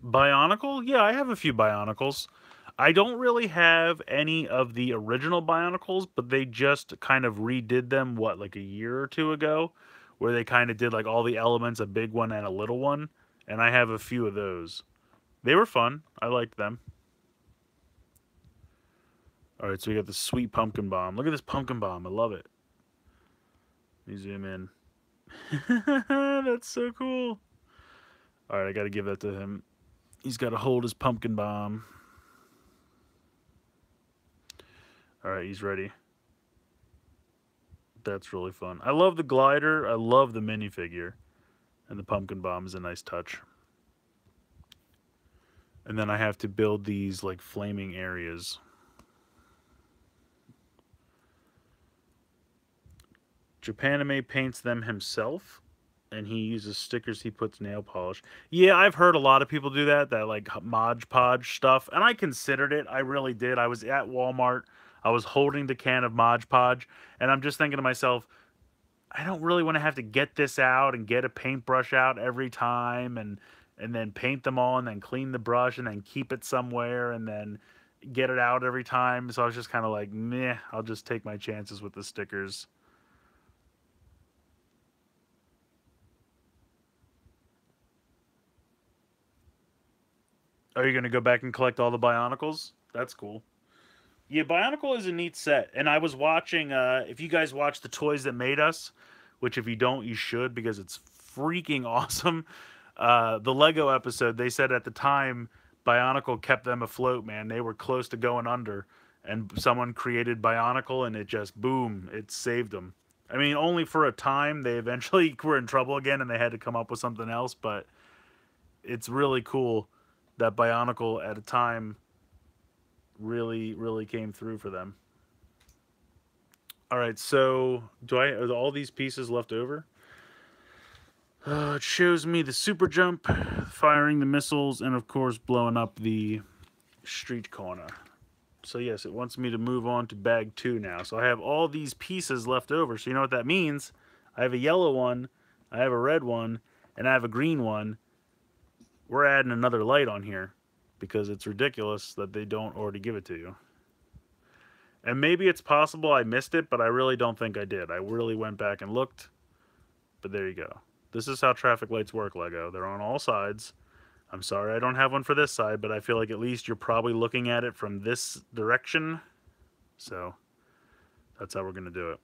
Bionicle? Yeah, I have a few Bionicles. I don't really have any of the original Bionicles, but they just kind of redid them, what, like a year or 2 ago? Where they kind of did like all the elements, a big one and a little one. And I have a few of those. They were fun. I liked them. Alright, so we got the sweet pumpkin bomb. Look at this pumpkin bomb. I love it. Let me zoom in. That's so cool. Alright, I gotta give that to him. He's got to hold his pumpkin bomb. Alright, he's ready. That's really fun. I love the glider. I love the minifigure. And the pumpkin bomb is a nice touch. And then I have to build these like flaming areas. Japanime paints them himself, and he uses stickers. He puts nail polish. Yeah, I've heard a lot of people do that. That like Mod Podge stuff, and I considered it. I really did. I was at Walmart. I was holding the can of Mod Podge, and I'm just thinking to myself, I don't really want to have to get this out and get a paintbrush out every time and then paint them all and then clean the brush and then keep it somewhere and then get it out every time. So I was just kind of like, meh, I'll just take my chances with the stickers. Are you going to go back and collect all the Bionicles? That's cool. Yeah, Bionicle is a neat set. And I was watching, if you guys watch The Toys That Made Us, which if you don't, you should because it's freaking awesome. The Lego episode, they said at the time, Bionicle kept them afloat, man. They were close to going under. And someone created Bionicle and it just, boom, it saved them. I mean, only for a time. They eventually were in trouble again and they had to come up with something else. But it's really cool that Bionicle at a time really came through for them. All right, so are all these pieces left over? It shows me the super jump, firing the missiles, and of course blowing up the street corner. So yes, it wants me to move on to bag 2 now. So I have all these pieces left over. So you know what that means? I have a yellow one, I have a red one, and I have a green one. We're adding another light on here because it's ridiculous that they don't already give it to you. And maybe it's possible I missed it, but I really don't think I did. I really went back and looked, but there you go. This is how traffic lights work, Lego. They're on all sides. I'm sorry I don't have one for this side, but I feel like at least you're probably looking at it from this direction. So that's how we're going to do it.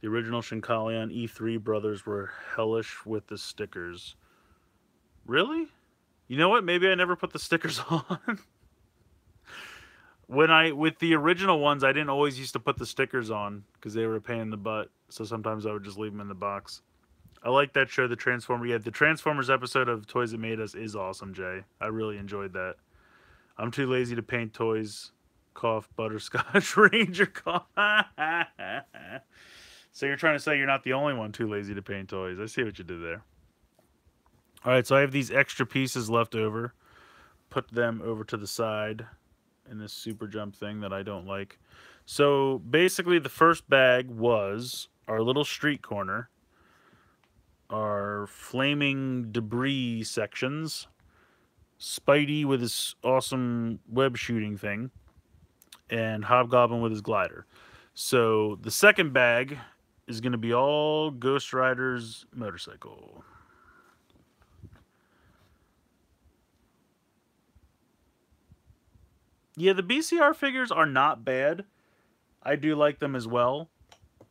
The original Shinkalion E3 brothers were hellish with the stickers. Really? You know what? Maybe I never put the stickers on. With the original ones, I didn't always used to put the stickers on because they were a pain in the butt. So sometimes I would just leave them in the box. I like that show, the Transformers. Yeah, the Transformers episode of Toys That Made Us is awesome, Jay. I really enjoyed that. I'm too lazy to paint toys. Cough, butterscotch, ranger cough. So you're trying to say you're not the only one too lazy to paint toys. I see what you did there. All right, so I have these extra pieces left over. Put them over to the side in this super jump thing that I don't like. So basically the first bag was our little street corner, our flaming debris sections, Spidey with his awesome web shooting thing, and Hobgoblin with his glider. So the second bag is going to be all Ghost Rider's motorcycle. Yeah, the BCR figures are not bad. I do like them as well.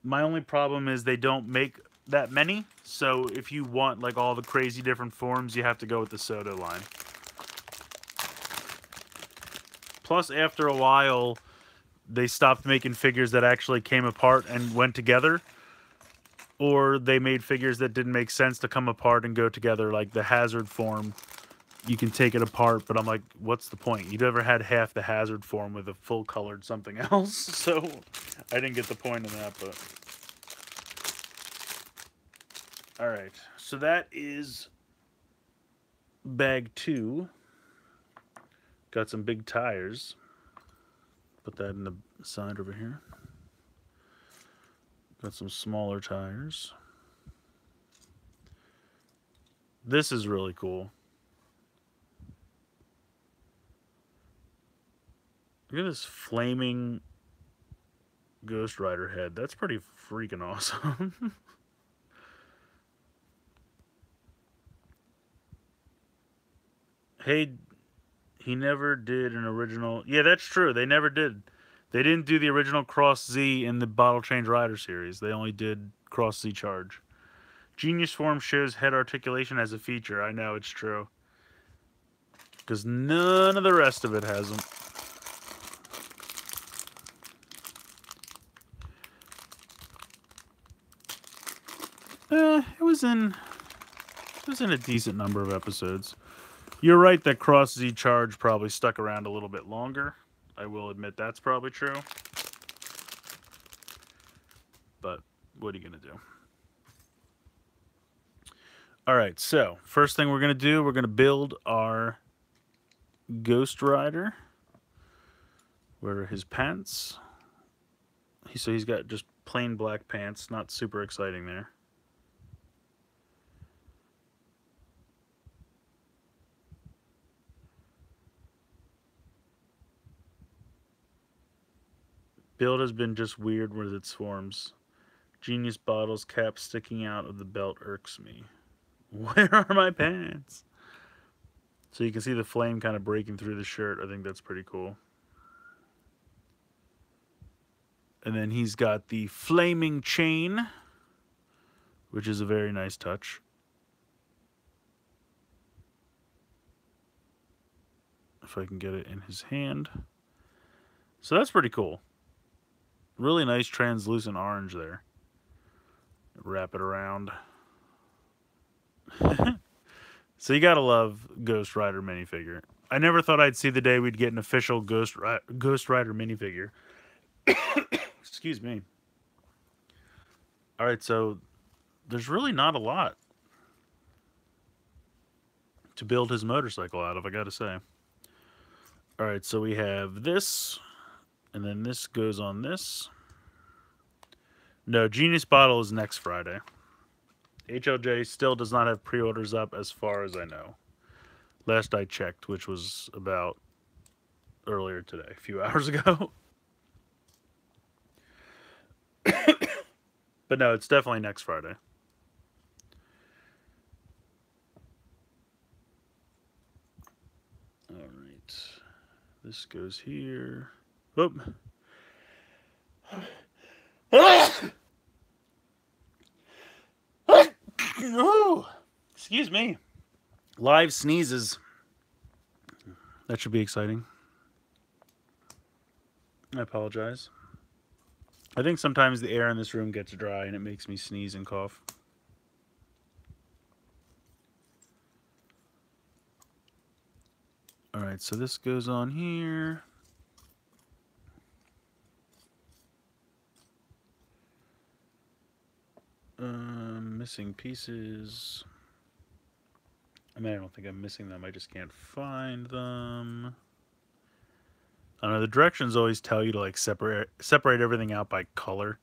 My only problem is they don't make that many. So if you want like all the crazy different forms, you have to go with the Soto line. Plus, after a while, they stopped making figures that actually came apart and went together. Or they made figures that didn't make sense to come apart and go together, like the Hazard form. You can take it apart, but I'm like, what's the point? You never had half the Hazard form with a full-colored something else, so I didn't get the point in that, but... Alright, so that is bag 2. Got some big tires. Put that in the side over here. Got some smaller tires. This is really cool. Look at this flaming Ghost Rider head. That's pretty freaking awesome. Hey, he never did an original... Yeah, that's true. They never did. They didn't do the original Cross Z in the Bottle Change Rider series. They only did Cross Z Charge. Genius Form shows head articulation as a feature. I know, it's true. Because none of the rest of it has them. It was in a decent number of episodes. You're right that Cross Z Charge probably stuck around a little bit longer. I will admit that's probably true. But what are you going to do? All right, so first thing we're going to do, we're going to build our Ghost Rider. Where are his pants? So he's got just plain black pants, not super exciting there. Build has been just weird with its forms. Genius bottles cap sticking out of the belt irks me. Where are my pants? So you can see the flame kind of breaking through the shirt. I think that's pretty cool. And then he's got the flaming chain, which is a very nice touch. If I can get it in his hand. So that's pretty cool. Really nice translucent orange there. Wrap it around. So you gotta love Ghost Rider minifigure. I never thought I'd see the day we'd get an official Ghost Rider minifigure. Excuse me. Alright, so there's really not a lot to build his motorcycle out of, I gotta say. Alright, so we have this, and then this goes on this. No, Genius Bottle is next Friday. HLJ still does not have pre-orders up as far as I know. Last I checked, which was about earlier today, a few hours ago. But no, it's definitely next Friday. Alright. This goes here. Whoop. Oh, excuse me. Live sneezes. That should be exciting. I apologize. I think sometimes the air in this room gets dry and it makes me sneeze and cough. Alright, so this goes on here. Missing pieces. I mean, I don't think I'm missing them. I just can't find them. I don't know. The directions always tell you to like separate everything out by color.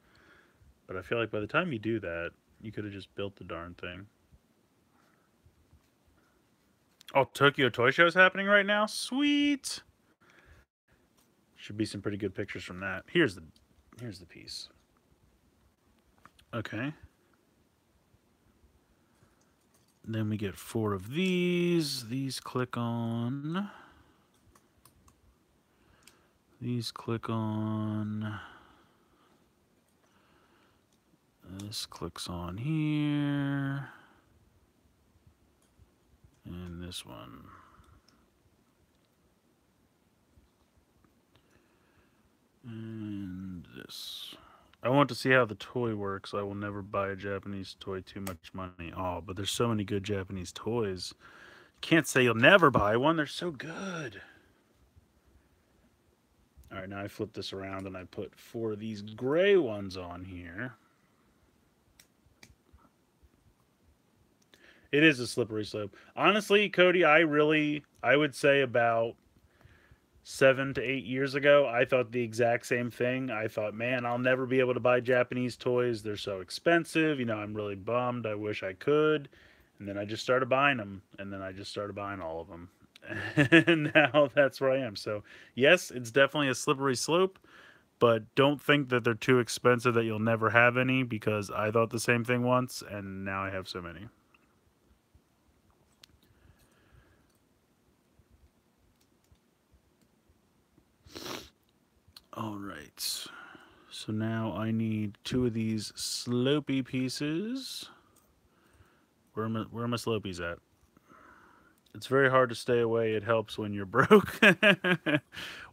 But I feel like by the time you do that, you could have just built the darn thing. Oh, Tokyo Toy Show is happening right now? Sweet! Should be some pretty good pictures from that. Here's the piece. Okay. Then we get 4 of these. These click on. These click on. This clicks on here. And this one. And this. I want to see how the toy works. I will never buy a Japanese toy, too much money. Oh, but there's so many good Japanese toys. Can't say you'll never buy one. They're so good. All right, now I flip this around and I put 4 of these gray ones on here. It is a slippery slope. Honestly, Cody, I would say about 7 to 8 years ago, I thought the exact same thing. I thought, man, I'll never be able to buy Japanese toys. They're so expensive. You know, I'm really bummed. I wish I could. And then I just started buying them. And then I just started buying all of them. And now that's where I am. So, yes, it's definitely a slippery slope. But don't think that they're too expensive that you'll never have any. Because I thought the same thing once. And now I have so many. All right, so now I need 2 of these slopey pieces. Where are my slopies at? It's very hard to stay away. It helps when you're broke.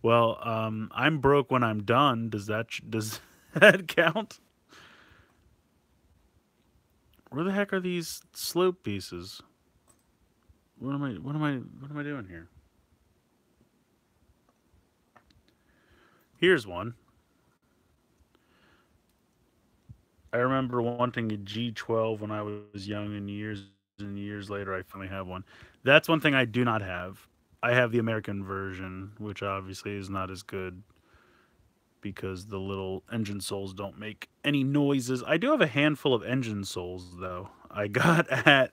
Well, I'm broke when I'm done. Does that count? Where the heck are these slope pieces? What am I doing here? Here's one. I remember wanting a G12 when I was young, and years later, I finally have one. That's one thing I do not have. I have the American version, which obviously is not as good because the little engine souls don't make any noises. I do have a handful of engine souls, though. I got at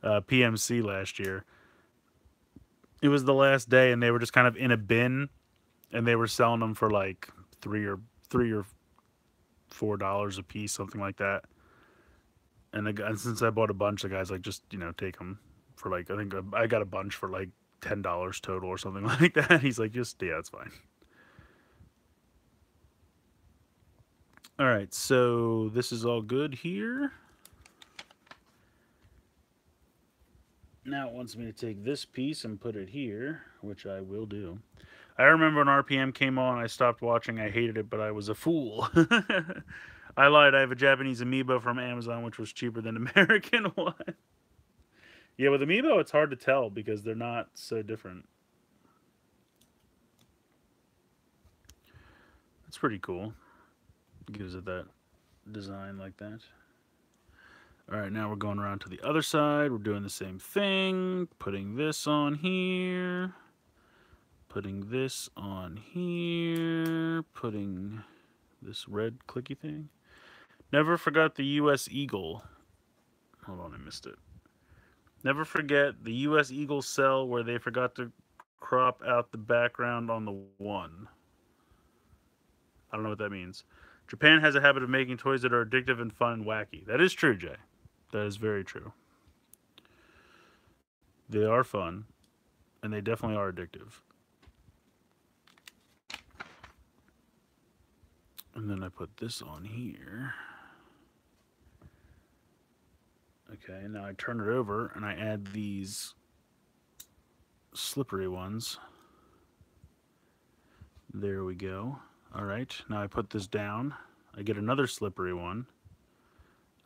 PMC last year. It was the last day, and they were just kind of in a bin, and they were selling them for like three or $4 a piece, something like that. And since I bought a bunch, the guy's like, just take them for like, I think I got a bunch for like $10 total or something like that. He's like, just yeah, it's fine. All right, so this is all good here. Now it wants me to take this piece and put it here, which I will do. I remember when RPM came on, I stopped watching. I hated it, but I was a fool. I lied. I have a Japanese amiibo from Amazon, which was cheaper than American one. Yeah, with amiibo, it's hard to tell because they're not so different. It's pretty cool. Gives it that design like that. All right, now we're going around to the other side. We're doing the same thing. Putting this on here. Putting this on here. Putting this red clicky thing. Never forgot the U.S. Eagle. Hold on, I missed it. Never forget the U.S. Eagle cell where they forgot to crop out the background on the one. I don't know what that means. Japan has a habit of making toys that are addictive and fun and wacky. That is true, Jay. That is very true. They are fun, and they definitely are addictive. And then I put this on here. Okay, now I turn it over and I add these slippery ones. There we go. All right, now I put this down. I get another slippery one.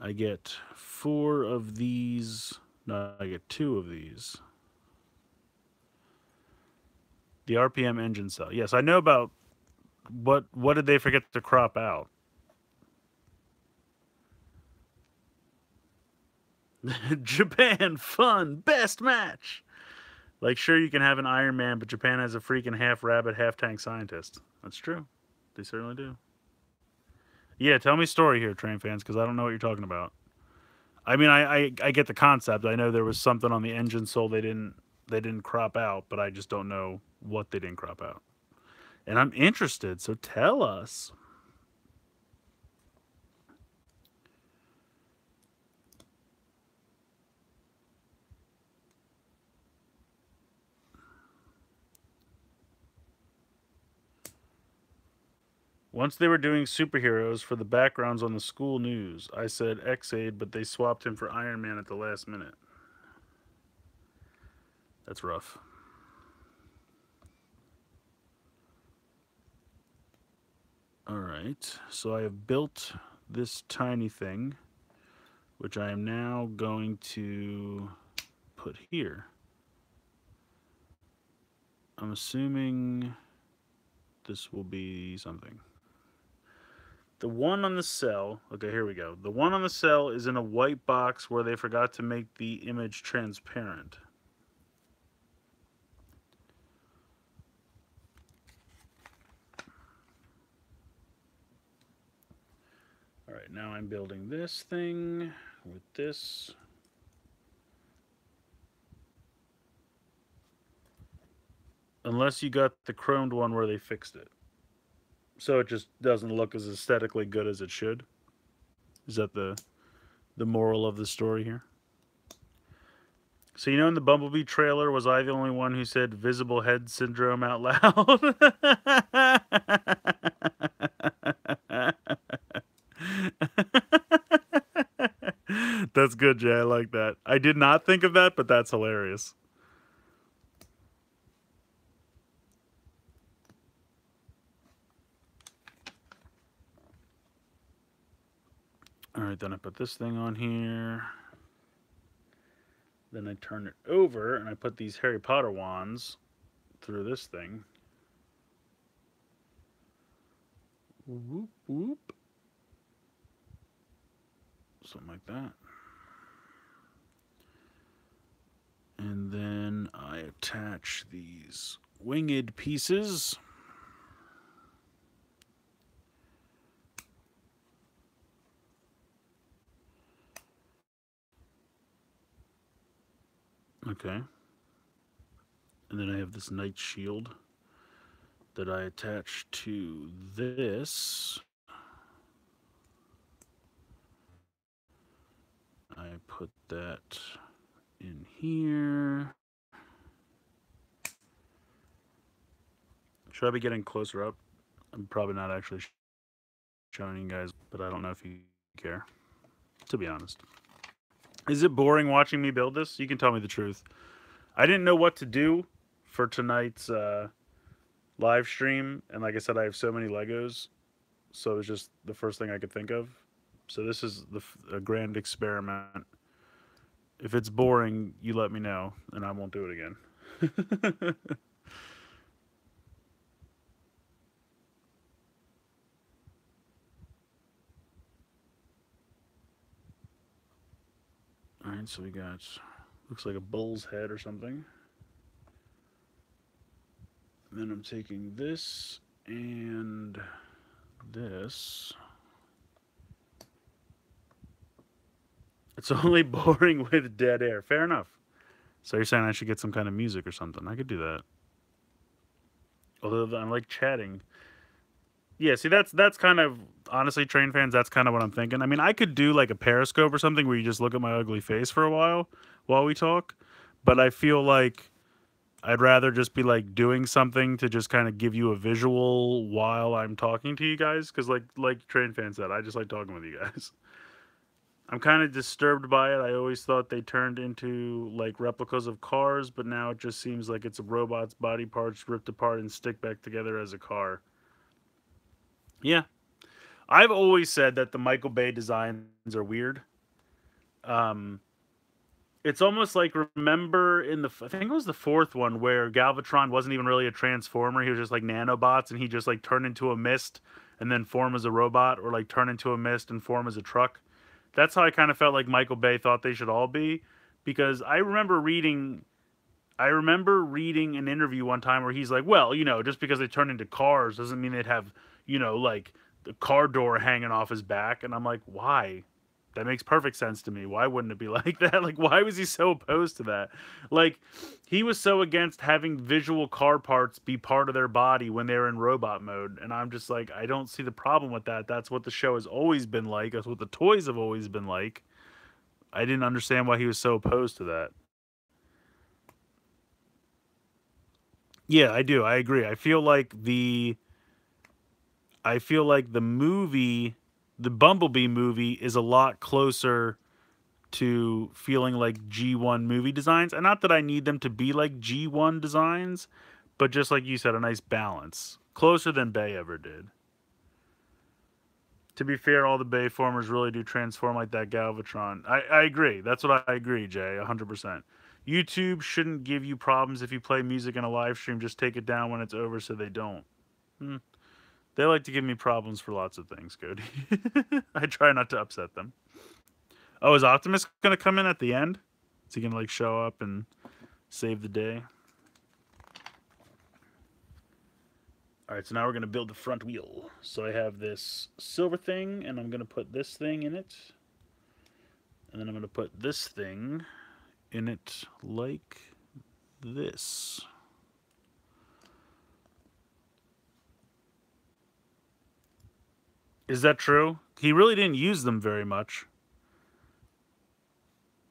I get 4 of these. No, I get 2 of these. The RPM engine cell. Yes, I know about what did they forget to crop out? Japan fun best match. Like, sure, you can have an Iron Man, but Japan has a freaking half rabbit, half tank scientist. That's true. They certainly do. Yeah, tell me a story here, train fans, because I don't know what you're talking about. I mean, I get the concept. I know there was something on the engine soul they didn't crop out, but I just don't know what they didn't crop out. And I'm interested, so tell us. Once they were doing superheroes for the backgrounds on the school news, I said X-Aid, but they swapped him for Iron Man at the last minute. That's rough. Alright, so I have built this tiny thing, which I am now going to put here. I'm assuming this will be something. The one on the cell, okay, here we go. The one on the cell is in a white box where they forgot to make the image transparent. All right, now I'm building this thing with this. Unless you got the chromed one where they fixed it. So it just doesn't look as aesthetically good as it should. Is that the moral of the story here? So, in the Bumblebee trailer, was I the only one who said visible head syndrome out loud? That's good, Jay. I like that. I did not think of that, but that's hilarious. All right, then I put this thing on here. Then I turn it over and I put these Harry Potter wands through this thing. Whoop, whoop. Something like that. And then I attach these winged pieces. Okay. And then I have this knight shield that I attach to this. I put that in here. Should I be getting closer up? I'm probably not actually showing you guys, but I don't know if you care, to be honest. Is it boring watching me build this? You can tell me the truth. I didn't know what to do for tonight's live stream, and like I said, I have so many Legos, so it was just the first thing I could think of. So this is a grand experiment. If it's boring, you let me know, and I won't do it again. Alright, so we got, looks like a bull's head or something. And then I'm taking this and this. It's only boring with dead air. Fair enough. So you're saying I should get some kind of music or something. I could do that. Although I like chatting. Yeah, see, that's kind of, honestly, train fans, that's kind of what I'm thinking. I mean, I could do like a Periscope or something where you just look at my ugly face for a while we talk. But I feel like I'd rather just be like doing something to just kind of give you a visual while I'm talking to you guys. Because like train fans said, I just like talking with you guys. I'm kind of disturbed by it. I always thought they turned into like replicas of cars, but now it just seems like it's a robot's body parts ripped apart and stick back together as a car. Yeah, I've always said that the Michael Bay designs are weird. Um, it's almost like, remember in the, I think it was the fourth one, where Galvatron wasn't even really a transformer. He was just like nanobots, and he just like turned into a mist and then form as a robot, or like turn into a mist and form as a truck. That's how I kind of felt like Michael Bay thought they should all be, because I remember reading an interview one time where he's like, well, just because they turn into cars doesn't mean they'd have, like the car door hanging off his back. And I'm like, why? That makes perfect sense to me. Why wouldn't it be like that? Like, why was he so opposed to that? Like, he was so against having visual car parts be part of their body when they're in robot mode. And I'm just like, I don't see the problem with that. That's what the show has always been like. That's what the toys have always been like. I didn't understand why he was so opposed to that. Yeah, I do. I agree. I feel like the movie, the Bumblebee movie, is a lot closer to feeling like G1 movie designs. And not that I need them to be like G1 designs, but just like you said, a nice balance. Closer than Bay ever did. To be fair, all the Bay formers really do transform like that Galvatron. I agree. That's what I agree, Jay, 100%. YouTube shouldn't give you problems if you play music in a live stream. Just take it down when it's over so they don't. Hmm. They like to give me problems for lots of things, Cody. I try not to upset them. Oh, is Optimus going to come in at the end? Is he going to like show up and save the day? All right, so now we're going to build the front wheel. So I have this silver thing, and I'm going to put this thing in it. And then I'm going to put this thing in it like this. Is that true? He really didn't use them very much.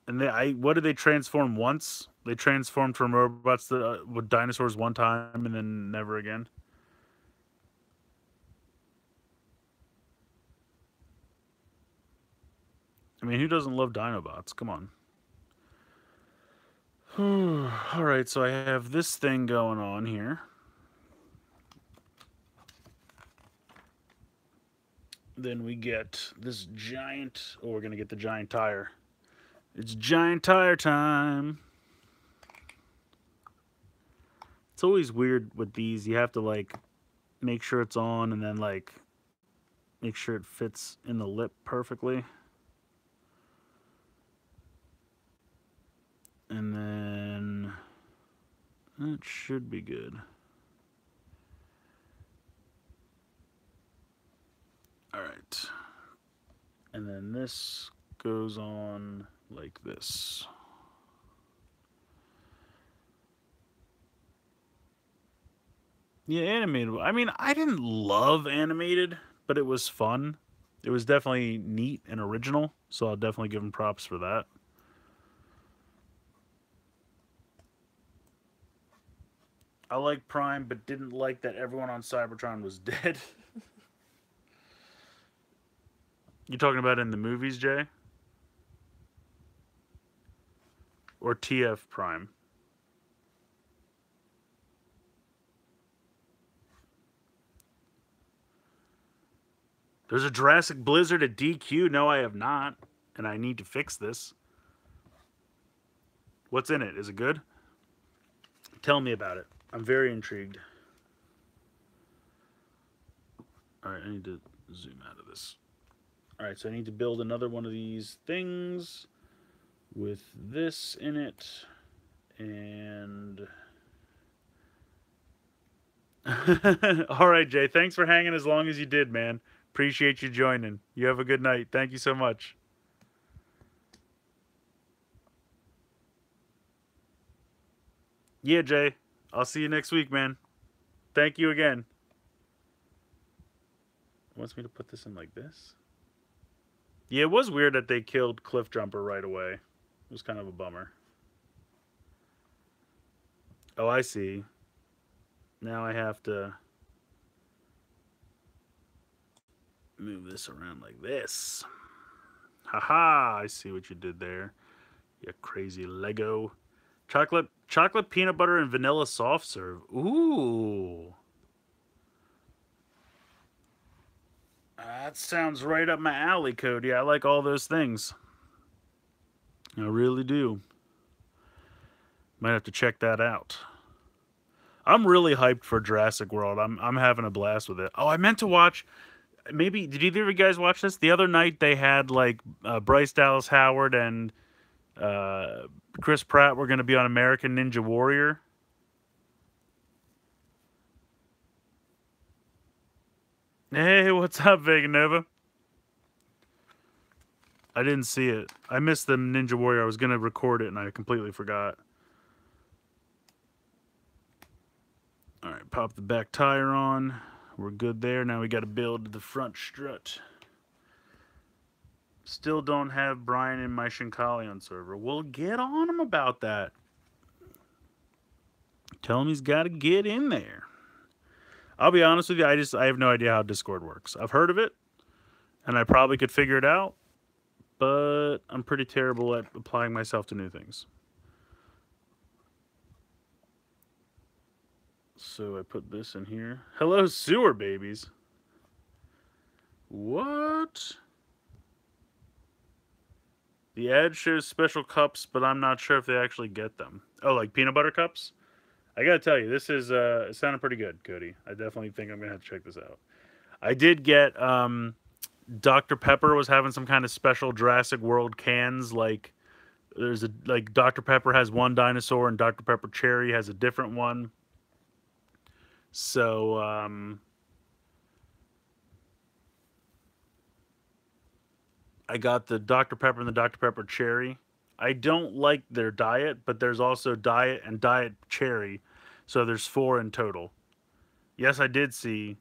And what did they transform once? They transformed from robots that with dinosaurs one time and then never again. I mean, who doesn't love Dinobots? Come on. All right, so I have this thing going on here. Then we get this giant, we're going to get the giant tire. It's giant tire time. It's always weird with these. You have to like make sure it's on and then like make sure it fits in the lip perfectly. And then that should be good. All right. And then this goes on like this. Yeah, animated. I mean, I didn't love animated, but it was fun. It was definitely neat and original, so I'll definitely give him props for that. I like Prime, but didn't like that everyone on Cybertron was dead. You talking about in the movies, Jay? Or TF Prime? There's a Jurassic Blizzard at DQ. No, I have not. And I need to fix this. What's in it? Is it good? Tell me about it. I'm very intrigued. Alright, I need to zoom out of this. Alright, so I need to build another one of these things with this in it. And... Alright, Jay. Thanks for hanging as long as you did, man. Appreciate you joining. You have a good night. Thank you so much. Yeah, Jay. I'll see you next week, man. Thank you again. Wants me to put this in like this? Yeah, it was weird that they killed Cliff Jumper right away. It was kind of a bummer. Oh, I see. Now I have to move this around like this. Haha, I see what you did there. You crazy Lego. Chocolate peanut butter and vanilla soft serve. Ooh. That sounds right up my alley, Cody. I like all those things. I really do. Might have to check that out. I'm really hyped for Jurassic World. I'm having a blast with it. Oh, I meant to watch. Maybe did either of you guys watch this? The other night they had like Bryce Dallas Howard and Chris Pratt were going to be on American Ninja Warrior. Hey, what's up, Vega Nova? I didn't see it. I missed the Ninja Warrior. I was going to record it and I completely forgot. All right, pop the back tire on. We're good there. Now we got to build the front strut. Still don't have Brian in my Shinkalion server. We'll get on him about that. Tell him he's got to get in there. I'll be honest with you, I have no idea how Discord works. I've heard of it, and I probably could figure it out, but I'm pretty terrible at applying myself to new things. So I put this in here. Hello, sewer babies. What? The ad shows special cups, but I'm not sure if they actually get them. Oh, like peanut butter cups? I gotta tell you, this is it sounded pretty good, Cody. I definitely think I'm gonna have to check this out. I did get Dr. Pepper was having some kind of special Jurassic World cans. Like there's a like Dr. Pepper has one dinosaur and Dr. Pepper Cherry has a different one. So I got the Dr. Pepper and the Dr. Pepper Cherry. I don't like their diet, but there's also diet and diet cherry. So there's 4 in total. Yes, I did see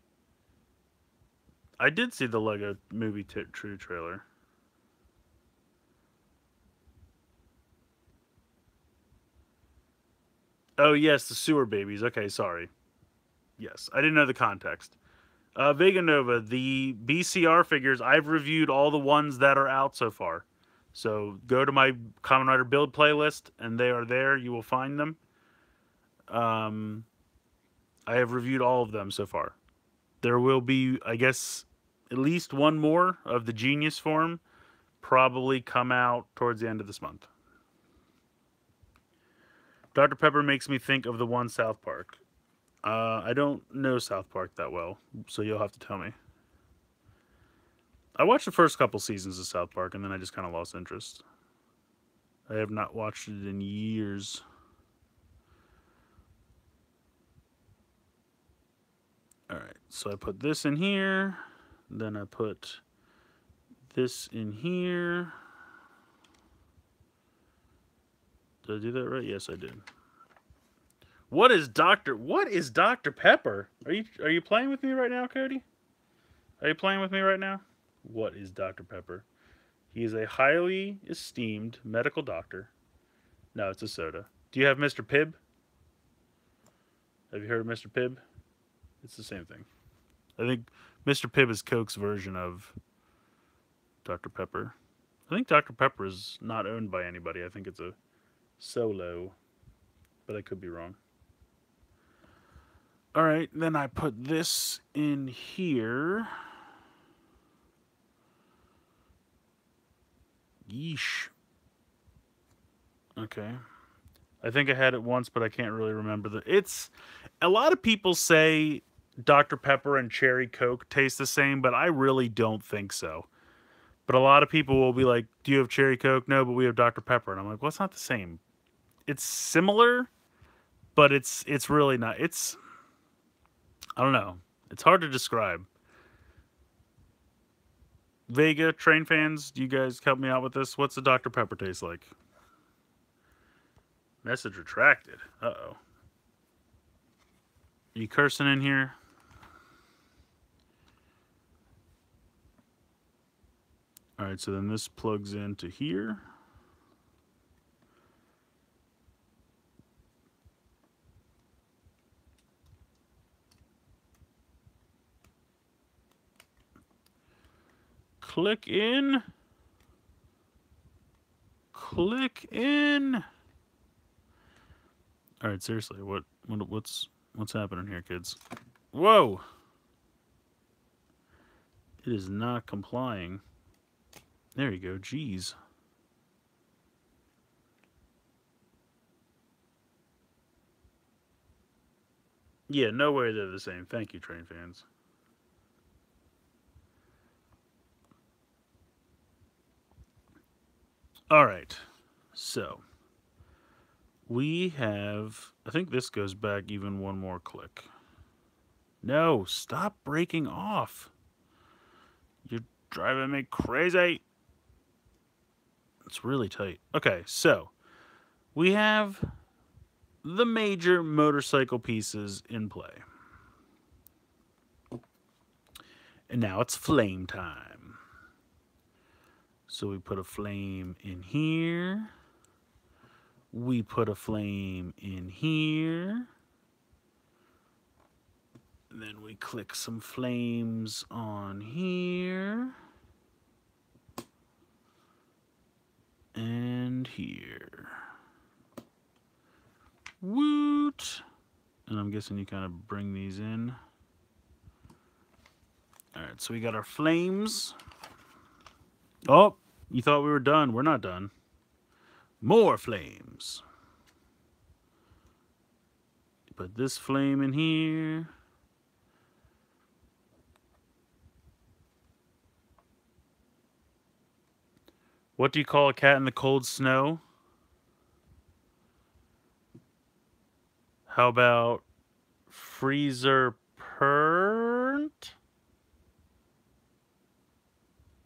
the Lego Movie True trailer. Oh, yes, the sewer babies. Okay, sorry. Yes, I didn't know the context. Vega Nova, the BCR figures, I've reviewed all the ones that are out so far. So go to my Kamen Rider build playlist, and they are there. You will find them. I have reviewed all of them so far. There will be, I guess, at least one more of the Genius form, probably come out towards the end of this month. Dr. Pepper makes me think of the one South Park. I don't know South Park that well, so you'll have to tell me. I watched the first couple seasons of South Park, and then I just kind of lost interest. I have not watched it in years. Alright, so I put this in here. Then I put this in here. Did I do that right? Yes, I did. What is Dr. Pepper? Are you playing with me right now, Cody? Are you playing with me right now? What is Dr. Pepper? He is a highly esteemed medical doctor. No, it's a soda. Do you have Mr. Pibb? Have you heard of Mr. Pibb? It's the same thing. I think Mr. Pibb is Coke's version of Dr. Pepper. I think Dr. Pepper is not owned by anybody. I think it's a solo, but I could be wrong. All right, then I put this in here. Yeesh. Okay. I think I had it once, but I can't really remember. It's a lot of people say Dr. Pepper and Cherry Coke taste the same, but I really don't think so. But a lot of people will be like, do you have Cherry Coke? No, but we have Dr. Pepper. And I'm like, well, it's not the same. It's similar, but it's really not. It's, I don't know. It's hard to describe. Vega, train fans, do you guys help me out with this? What's the Dr. Pepper taste like? Message retracted. Uh-oh. Are you cursing in here? Alright, so then this plugs into here. Click in. Click in. All right, seriously, what's happening here, kids? Whoa! It is not complying. There you go. Jeez. Yeah, no way they're the same. Thank you, train fans. All right, so we have, I think this goes back even one more click. No, stop breaking off. You're driving me crazy. It's really tight. Okay, so we have the major motorcycle pieces in play. And now it's flame time. So we put a flame in here. We put a flame in here. And then we click some flames on here. And here. Woot! And I'm guessing you kind of bring these in. Alright, so we got our flames. Oh, you thought we were done. We're not done. More flames. Put this flame in here. What do you call a cat in the cold snow? How about freezer pernt?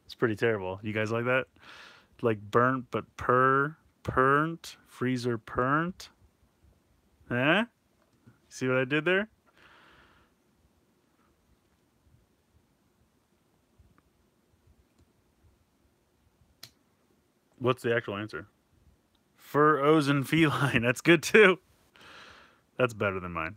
It's pretty terrible. You guys like that? Like burnt, but pernt, freezer pernt. Huh? See what I did there? What's the actual answer? Fur-ozen feline. That's good too. That's better than mine.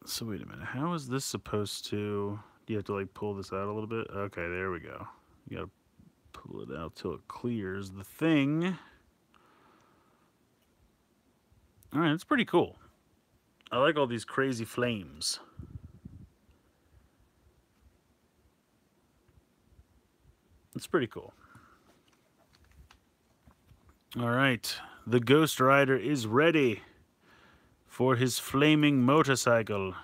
So wait a minute. How is this supposed to... Do you have to like pull this out a little bit? Okay, there we go. You gotta pull it out till it clears the thing. Alright, it's pretty cool. I like all these crazy flames. It's pretty cool. All right. The Ghost Rider is ready for his flaming motorcycle.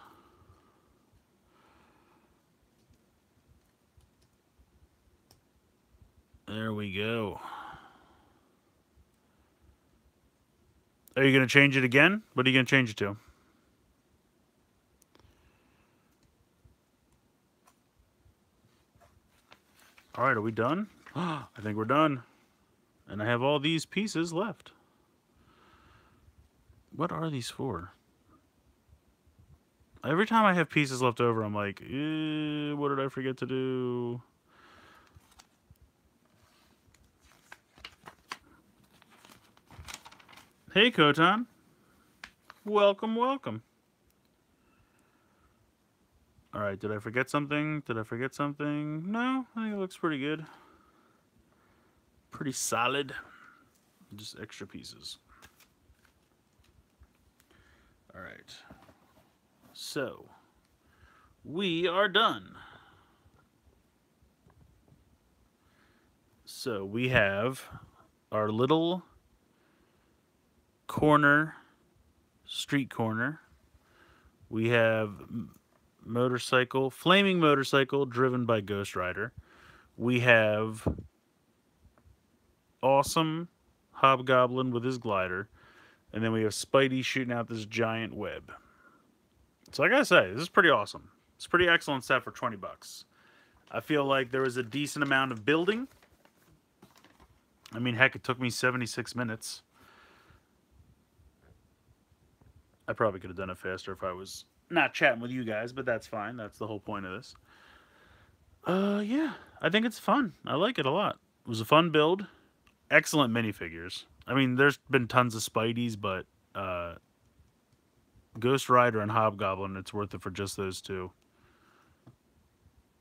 There we go. Are you going to change it again? What are you going to change it to? All right, are we done? I think we're done. And I have all these pieces left. What are these for? Every time I have pieces left over, I'm like, what did I forget to do? Hey, Kotan. Welcome, welcome. All right, did I forget something? Did I forget something? No, I think it looks pretty good. Pretty solid. Just extra pieces. All right. So, we are done. So, we have our little corner, street corner. We have motorcycle, flaming motorcycle driven by Ghost Rider. We have awesome Hobgoblin with his glider. And then we have Spidey shooting out this giant web. So I gotta say, this is pretty awesome. It's a pretty excellent set for 20 bucks. I feel like there was a decent amount of building. I mean, heck, it took me 76 minutes. I probably could have done it faster if I was not chatting with you guys, but that's fine. That's the whole point of this. Yeah, I think it's fun. I like it a lot. It was a fun build. Excellent minifigures. I mean, there's been tons of Spideys, but Ghost Rider and Hobgoblin, it's worth it for just those two.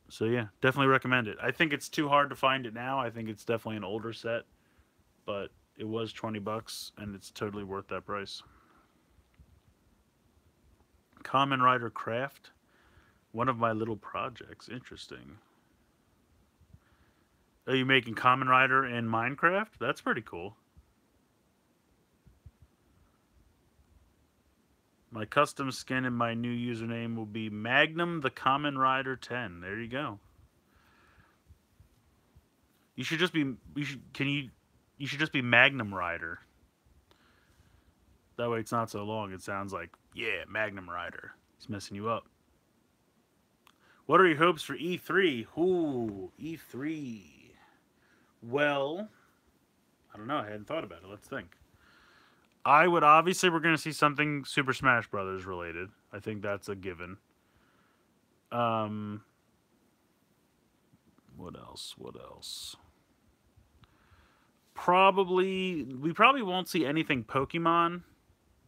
So yeah, definitely recommend it. I think it's too hard to find it now. I think it's definitely an older set, but it was 20 bucks, and it's totally worth that price. Kamen Rider Craft, one of my little projects. Interesting. Are you making Kamen Rider in Minecraft? That's pretty cool. My custom skin and my new username will be Magnum the Kamen Rider 10. There you go. You should just be you should just be Magnum Rider. That way it's not so long. It sounds like, yeah, Magnum Rider. He's messing you up. What are your hopes for E3? Ooh, E3. Well, I don't know. I hadn't thought about it. Let's think. I would obviously, we're going to see something Super Smash Brothers related. I think that's a given. What else? What else? We probably won't see anything Pokemon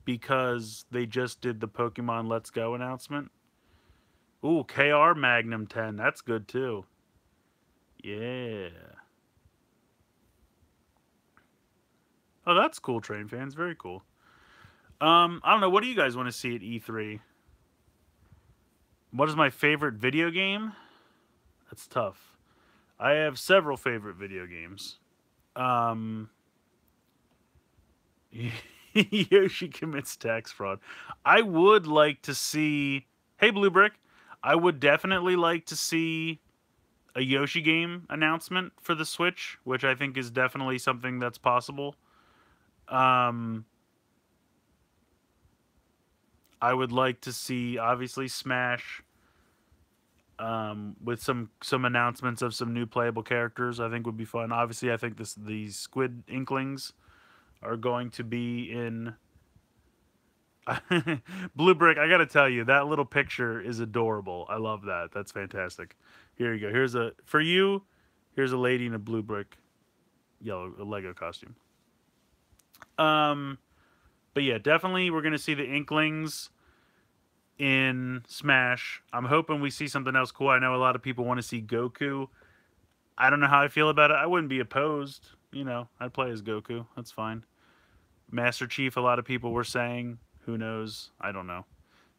because they just did the Pokemon Let's Go announcement. Ooh, KR Magnum 10. That's good too. Yeah. Oh, that's cool, Train Fans. Very cool. I don't know. What do you guys want to see at E3? What is my favorite video game? That's tough. I have several favorite video games. Yoshi commits tax fraud. I would like to see... Hey, Blue Brick. I would definitely like to see a Yoshi game announcement for the Switch, which I think is definitely something that's possible. I would like to see, obviously, Smash with some announcements of some new playable characters. I think would be fun. Obviously, I think these Squid Inklings are going to be in... Blue Brick, I gotta tell you, that little picture is adorable. I love that. That's fantastic. Here you go. Here's a... For you, here's a lady in a Blue Brick yellow Lego costume. But yeah, definitely we're gonna see the Inklings in Smash. I'm hoping we see something else cool. I know a lot of people want to see Goku. I don't know how I feel about it. I wouldn't be opposed. You know, I'd play as Goku. That's fine. Master Chief, a lot of people were saying. Who knows? I don't know.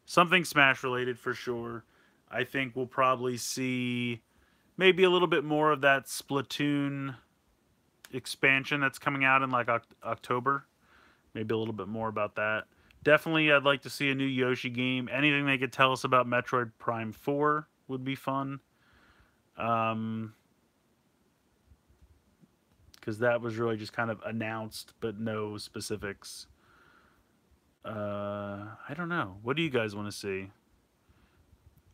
Something Smash related for sure. I think we'll probably see maybe a little bit more of that Splatoon expansion that's coming out in like October. Maybe a little bit more about that. Definitely, I'd like to see a new Yoshi game. Anything they could tell us about Metroid Prime 4 would be fun. Because that was really just kind of announced, but no specifics. I don't know. What do you guys want to see?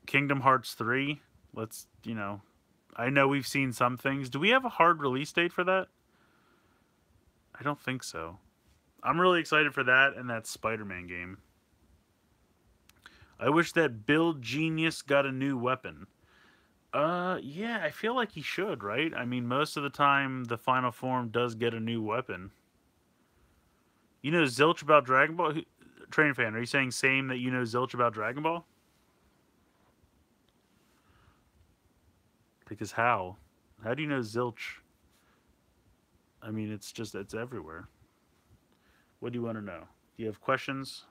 Kingdom Hearts 3? Let's, I know we've seen some things. Do we have a hard release date for that? I don't think so. I'm really excited for that and that Spider-Man game. I wish that Build Genius got a new weapon. Yeah, I feel like he should, right? I mean, most of the time, the final form does get a new weapon. You know zilch about Dragon Ball? Train fan, are you saying same that you know zilch about Dragon Ball? Because how? How do you know zilch? I mean, it's everywhere. What do you want to know? Do you have questions?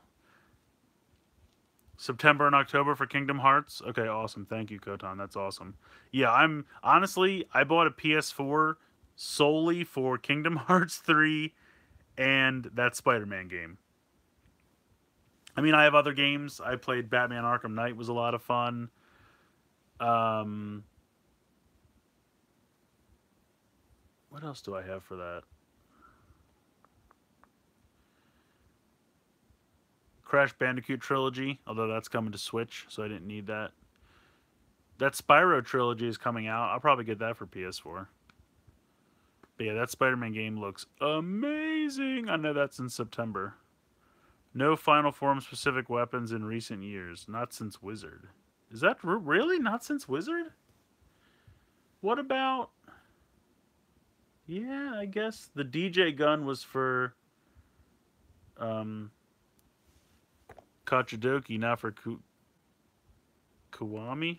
September and October for Kingdom Hearts? Okay, awesome. Thank you, Kotan. That's awesome. Yeah, I bought a PS4 solely for Kingdom Hearts 3 and that Spider-Man game. I mean, I have other games. I played Batman Arkham Knight, was a lot of fun. What else do I have for that? Crash Bandicoot Trilogy, although that's coming to Switch, so I didn't need that. That Spyro Trilogy is coming out. I'll probably get that for PS4. But yeah, that Spider-Man game looks amazing. I know that's in September. No Final Form specific weapons in recent years. Not since Wizard. Is that really? Not since Wizard? What about... Yeah, I guess the DJ gun was for... Kachidoki, not for Kiwami.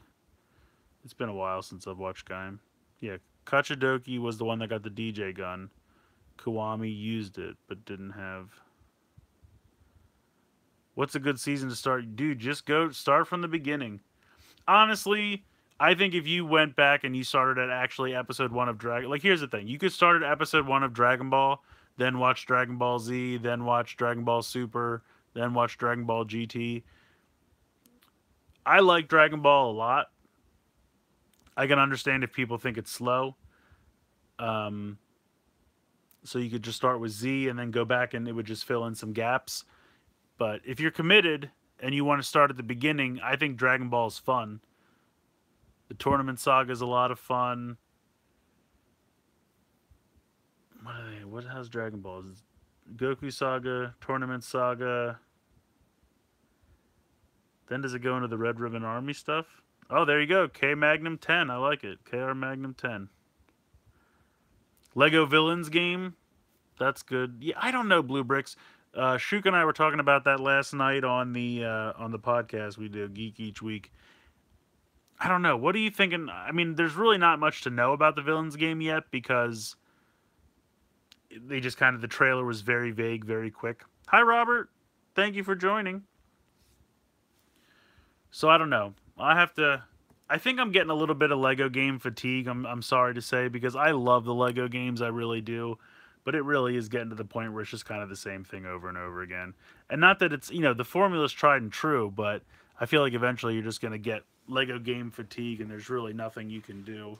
It's been a while since I've watched Gaim. Yeah, Kachidoki was the one that got the DJ gun. Kiwami used it, but didn't have... What's a good season to start? Dude, just go start from the beginning. Honestly, I think if you went back and you started at actually episode 1 of Dragon... Like, here's the thing. You could start at episode 1 of Dragon Ball, then watch Dragon Ball Z, then watch Dragon Ball Super, then watch Dragon Ball GT. I like Dragon Ball a lot. I can understand if people think it's slow. So you could just start with Z and then go back and it would just fill in some gaps. But if you're committed and you want to start at the beginning, I think Dragon Ball is fun. The Tournament Saga is a lot of fun. What has Dragon Ball? Goku Saga, Tournament Saga. Then does it go into the Red Ribbon Army stuff? Oh, there you go. K Magnum 10. I like it. KR Magnum 10. Lego Villains game. That's good. Yeah, I don't know, Blue Bricks. Shuk and I were talking about that last night on the podcast we do, Geek Each Week. I don't know. What are you thinking? I mean, there's really not much to know about the Villains game yet because they just kind of, the trailer was very vague, very quick. Hi, Robert. Thank you for joining. So I don't know. I think I'm getting a little bit of Lego game fatigue, I'm sorry to say, because I love the Lego games, I really do. But it really is getting to the point where it's just kind of the same thing over and over again. And not that it's, the formula's tried and true, but I feel like eventually you're just going to get Lego game fatigue and there's really nothing you can do.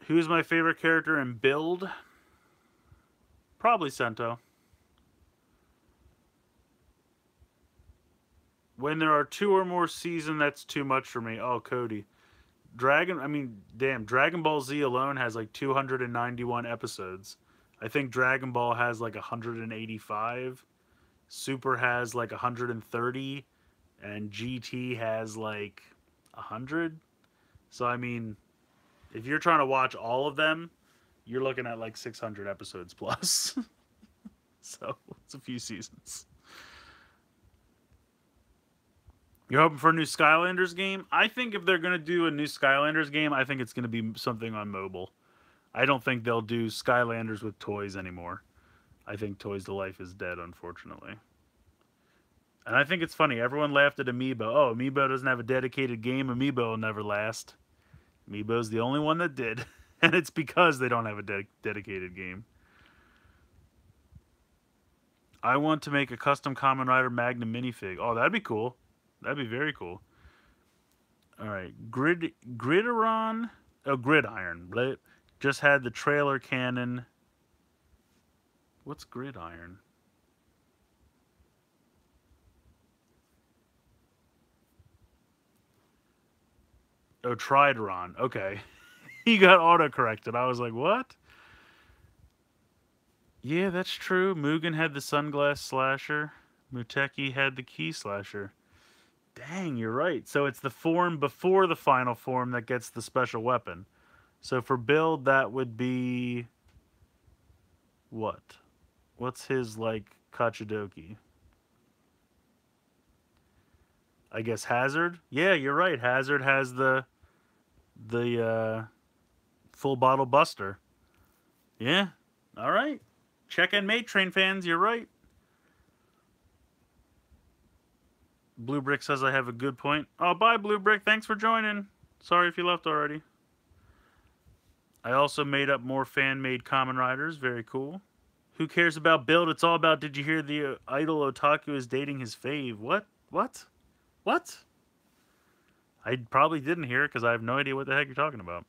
Who's my favorite character in Build? Probably Sento. When there are 2 or more seasons, that's too much for me. Oh, Cody. Dragon Ball Z alone has like 291 episodes. I think Dragon Ball has like 185. Super has like 130. And GT has like 100. So, I mean, if you're trying to watch all of them, you're looking at like 600 episodes plus. So, it's a few seasons. You're hoping for a new Skylanders game? I think if they're going to do a new Skylanders game, I think it's going to be something on mobile. I don't think they'll do Skylanders with toys anymore. I think Toys to Life is dead, unfortunately. And I think it's funny. Everyone laughed at Amiibo. Oh, Amiibo doesn't have a dedicated game. Amiibo will never last. Amiibo's the only one that did. And it's because they don't have a dedicated game. I want to make a custom Kamen Rider Magnum minifig. Oh, that'd be cool. That'd be very cool. All right. Gridiron. Oh, Gridiron. Bleh. Just had the trailer cannon. What's Gridiron? Oh, Trideron. Okay. He got auto-corrected. I was like, what? Yeah, that's true. Mugen had the sunglass slasher. Muteki had the key slasher. Dang, you're right. So it's the form before the final form that gets the special weapon. So for build, that would be... what? What's his, like, Kachidoki? I guess Hazard? Yeah, you're right. Hazard has the full bottle buster. Yeah. All right. Check and mate, train fans. You're right. Blue Brick says I have a good point. Oh, bye, Blue Brick. Thanks for joining. Sorry if you left already. I also made up more fan-made Kamen Riders. Very cool. Who cares about build? It's all about, did you hear the idol otaku is dating his fave? What? What? What? I probably didn't hear it because I have no idea what the heck you're talking about.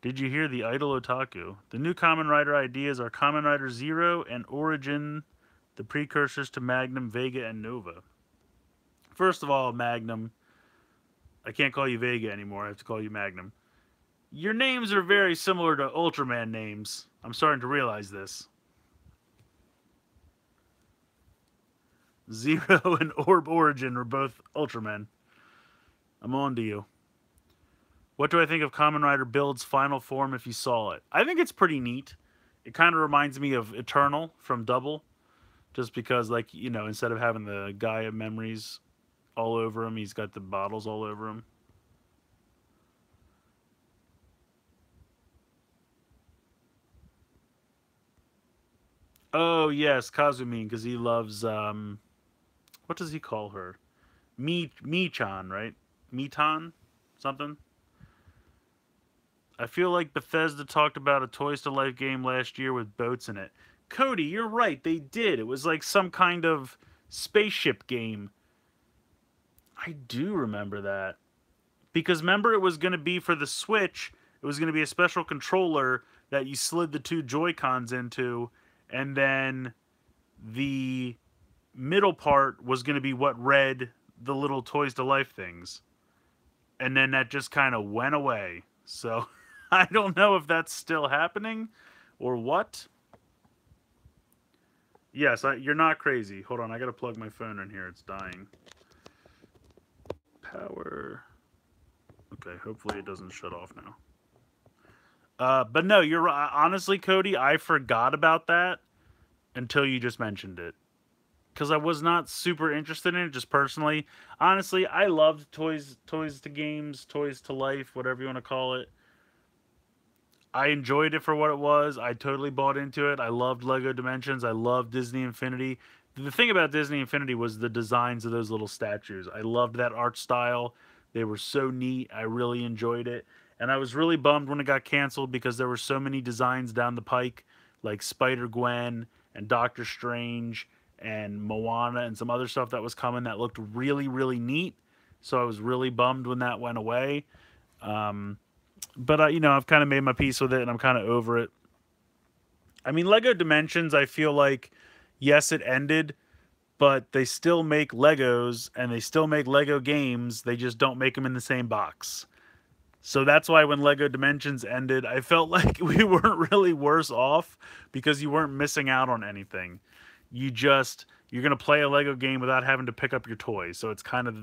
Did you hear the idol otaku? The new Kamen Rider ideas are Kamen Rider Zero and Origin, the precursors to Magnum, Vega, and Nova. First of all, Magnum, I can't call you Vega anymore. I have to call you Magnum. Your names are very similar to Ultraman names. I'm starting to realize this. Zero and Origin are both Ultramen. I'm on to you. What do I think of Kamen Rider Build's final form if you saw it? I think it's pretty neat. It kind of reminds me of Eternal from Double. Just because, like, you know, instead of having the Gaia memories all over him, he's got the bottles all over him. Oh, yes, Kazumi, because he loves, what does he call her? Mi-chan, right? Mitan? Something? I feel like Bethesda talked about a Toys to Life game last year with boats in it. Cody, you're right, they did. It was like some kind of spaceship game. I do remember that. Because remember, it was going to be for the Switch, it was going to be a special controller that you slid the two Joy-Cons into, and then the middle part was going to be what read the little Toys to Life things. And then that just kind of went away. So I don't know if that's still happening or what. Yes, you're not crazy. Hold on, I got to plug my phone in here. It's dying. Power. Okay, hopefully it doesn't shut off now. But no, you're right. Honestly, Cody, I forgot about that until you just mentioned it. Because I was not super interested in it, just personally. Honestly, I loved toys to games, Toys to Life, whatever you want to call it. I enjoyed it for what it was. I totally bought into it. I loved Lego Dimensions. I loved Disney Infinity. The thing about Disney Infinity was the designs of those little statues. I loved that art style. They were so neat. I really enjoyed it. And I was really bummed when it got canceled because there were so many designs down the pike, like Spider-Gwen and Doctor Strange and Moana and some other stuff that was coming that looked really, really neat. So I was really bummed when that went away. But, you know, I've kind of made my peace with it, and I'm kind of over it. I mean, Lego Dimensions, I feel like, yes, it ended, but they still make Legos, and they still make Lego games. They just don't make them in the same box. So that's why when Lego Dimensions ended, I felt like we weren't really worse off because you weren't missing out on anything. You're going to play a Lego game without having to pick up your toys. So it's kind of,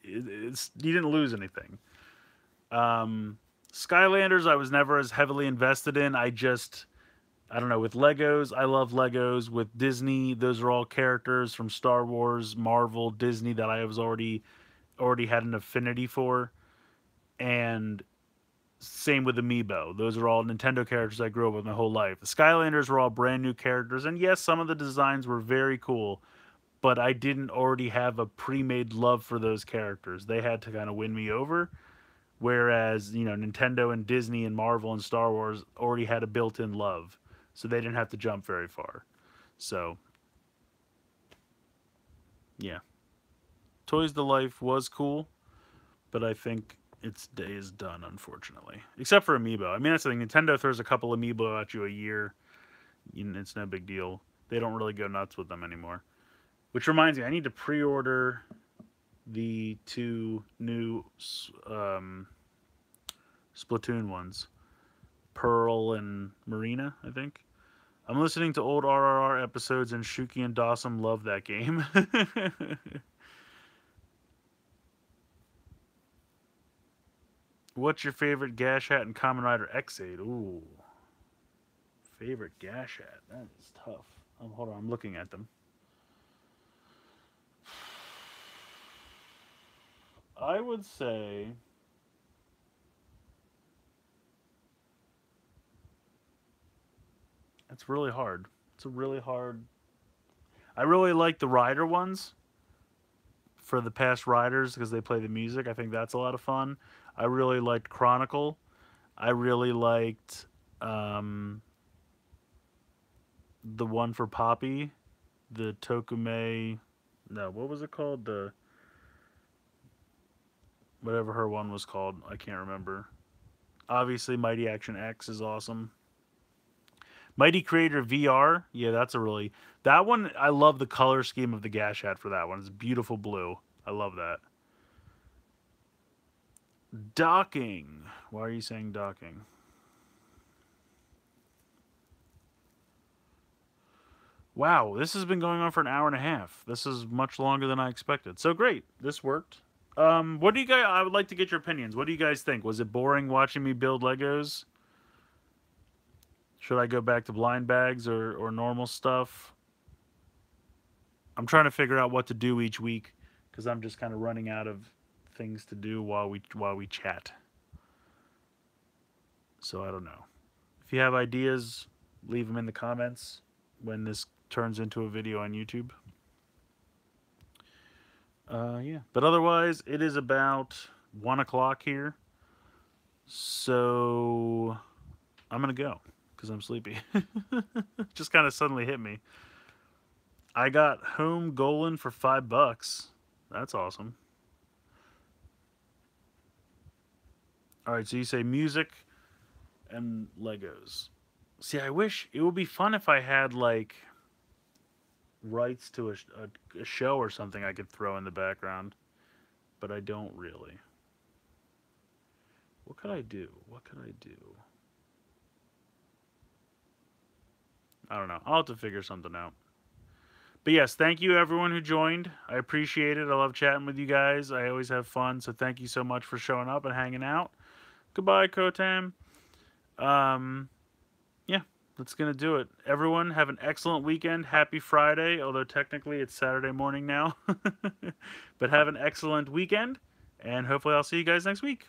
you didn't lose anything. Skylanders, I was never as heavily invested in. I don't know, with Legos, I love Legos. With Disney, those are all characters from Star Wars, Marvel, Disney that I was already had an affinity for. And same with Amiibo. Those are all Nintendo characters I grew up with my whole life. The Skylanders were all brand new characters, and yes, some of the designs were very cool. but I didn't already have a pre-made love for those characters. They had to kind of win me over. Whereas, you know, Nintendo and Disney and Marvel and Star Wars already had a built-in love. So they didn't have to jump very far. So, yeah. Toys to Life was cool, but I think its day is done, unfortunately. Except for Amiibo. I mean, that's the thing. Nintendo throws a couple Amiibo at you a year. It's no big deal. They don't really go nuts with them anymore. Which reminds me, I need to pre-order the 2 new Splatoon ones. Pearl and Marina, I think. I'm listening to old RRR episodes, and Shuki and Dawson love that game. What's your favorite Gash Hat and Kamen Rider X8? Ooh. Favorite Gash Hat? That is tough. Hold on, I'm looking at them. I would say... It's really hard. It's a really hard... I really like the Rider ones for the past Riders because they play the music. I think that's a lot of fun. I really liked Chronicle. I really liked the one for Poppy. The Tokume... No, what was it called? The... Whatever her one was called. I can't remember. Obviously, Mighty Action X is awesome. Mighty Creator VR, yeah, that's a really... That one, I love the color scheme of the Gash Hat for that one. It's beautiful blue. I love that. Docking. Why are you saying docking? Wow, this has been going on for an hour and a half. This is much longer than I expected. So great, this worked. What do you guys... I would like to get your opinions. What do you guys think? Was it boring watching me build Legos? Should I go back to blind bags or normal stuff? I'm trying to figure out what to do each week because I'm just kind of running out of things to do while we chat. So I don't know. If you have ideas, leave them in the comments when this turns into a video on YouTube. Yeah. But otherwise, it is about 1 o'clock here. So I'm going to go because I'm sleepy. Just kind of suddenly hit me. I got Hobgoblin for $5. That's awesome. All right, so you say music and Legos. See, I wish it would be fun if I had like rights to a show or something I could throw in the background, but I don't really. What could I do? What could I do? I don't know. I'll have to figure something out. But yes, thank you everyone who joined. I appreciate it. I love chatting with you guys. I always have fun, so thank you so much for showing up and hanging out. Goodbye, Kotam. Yeah, that's going to do it. Everyone, have an excellent weekend. Happy Friday, although technically it's Saturday morning now. But have an excellent weekend, and hopefully I'll see you guys next week.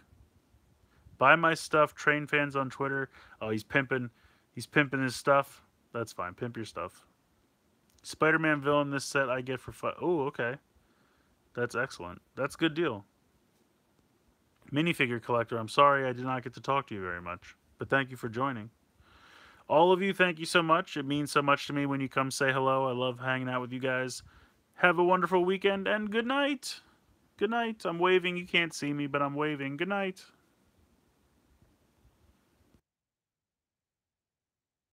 Buy my stuff, Train Fans on Twitter. Oh, he's pimping his stuff. That's fine. Pimp your stuff. Spider-Man villain this set I get for fun. Oh, okay. That's excellent. That's a good deal. Minifigure collector, I'm sorry I did not get to talk to you very much. But thank you for joining. All of you, thank you so much. It means so much to me when you come say hello. I love hanging out with you guys. Have a wonderful weekend and good night. Good night. I'm waving. You can't see me, but I'm waving. Good night.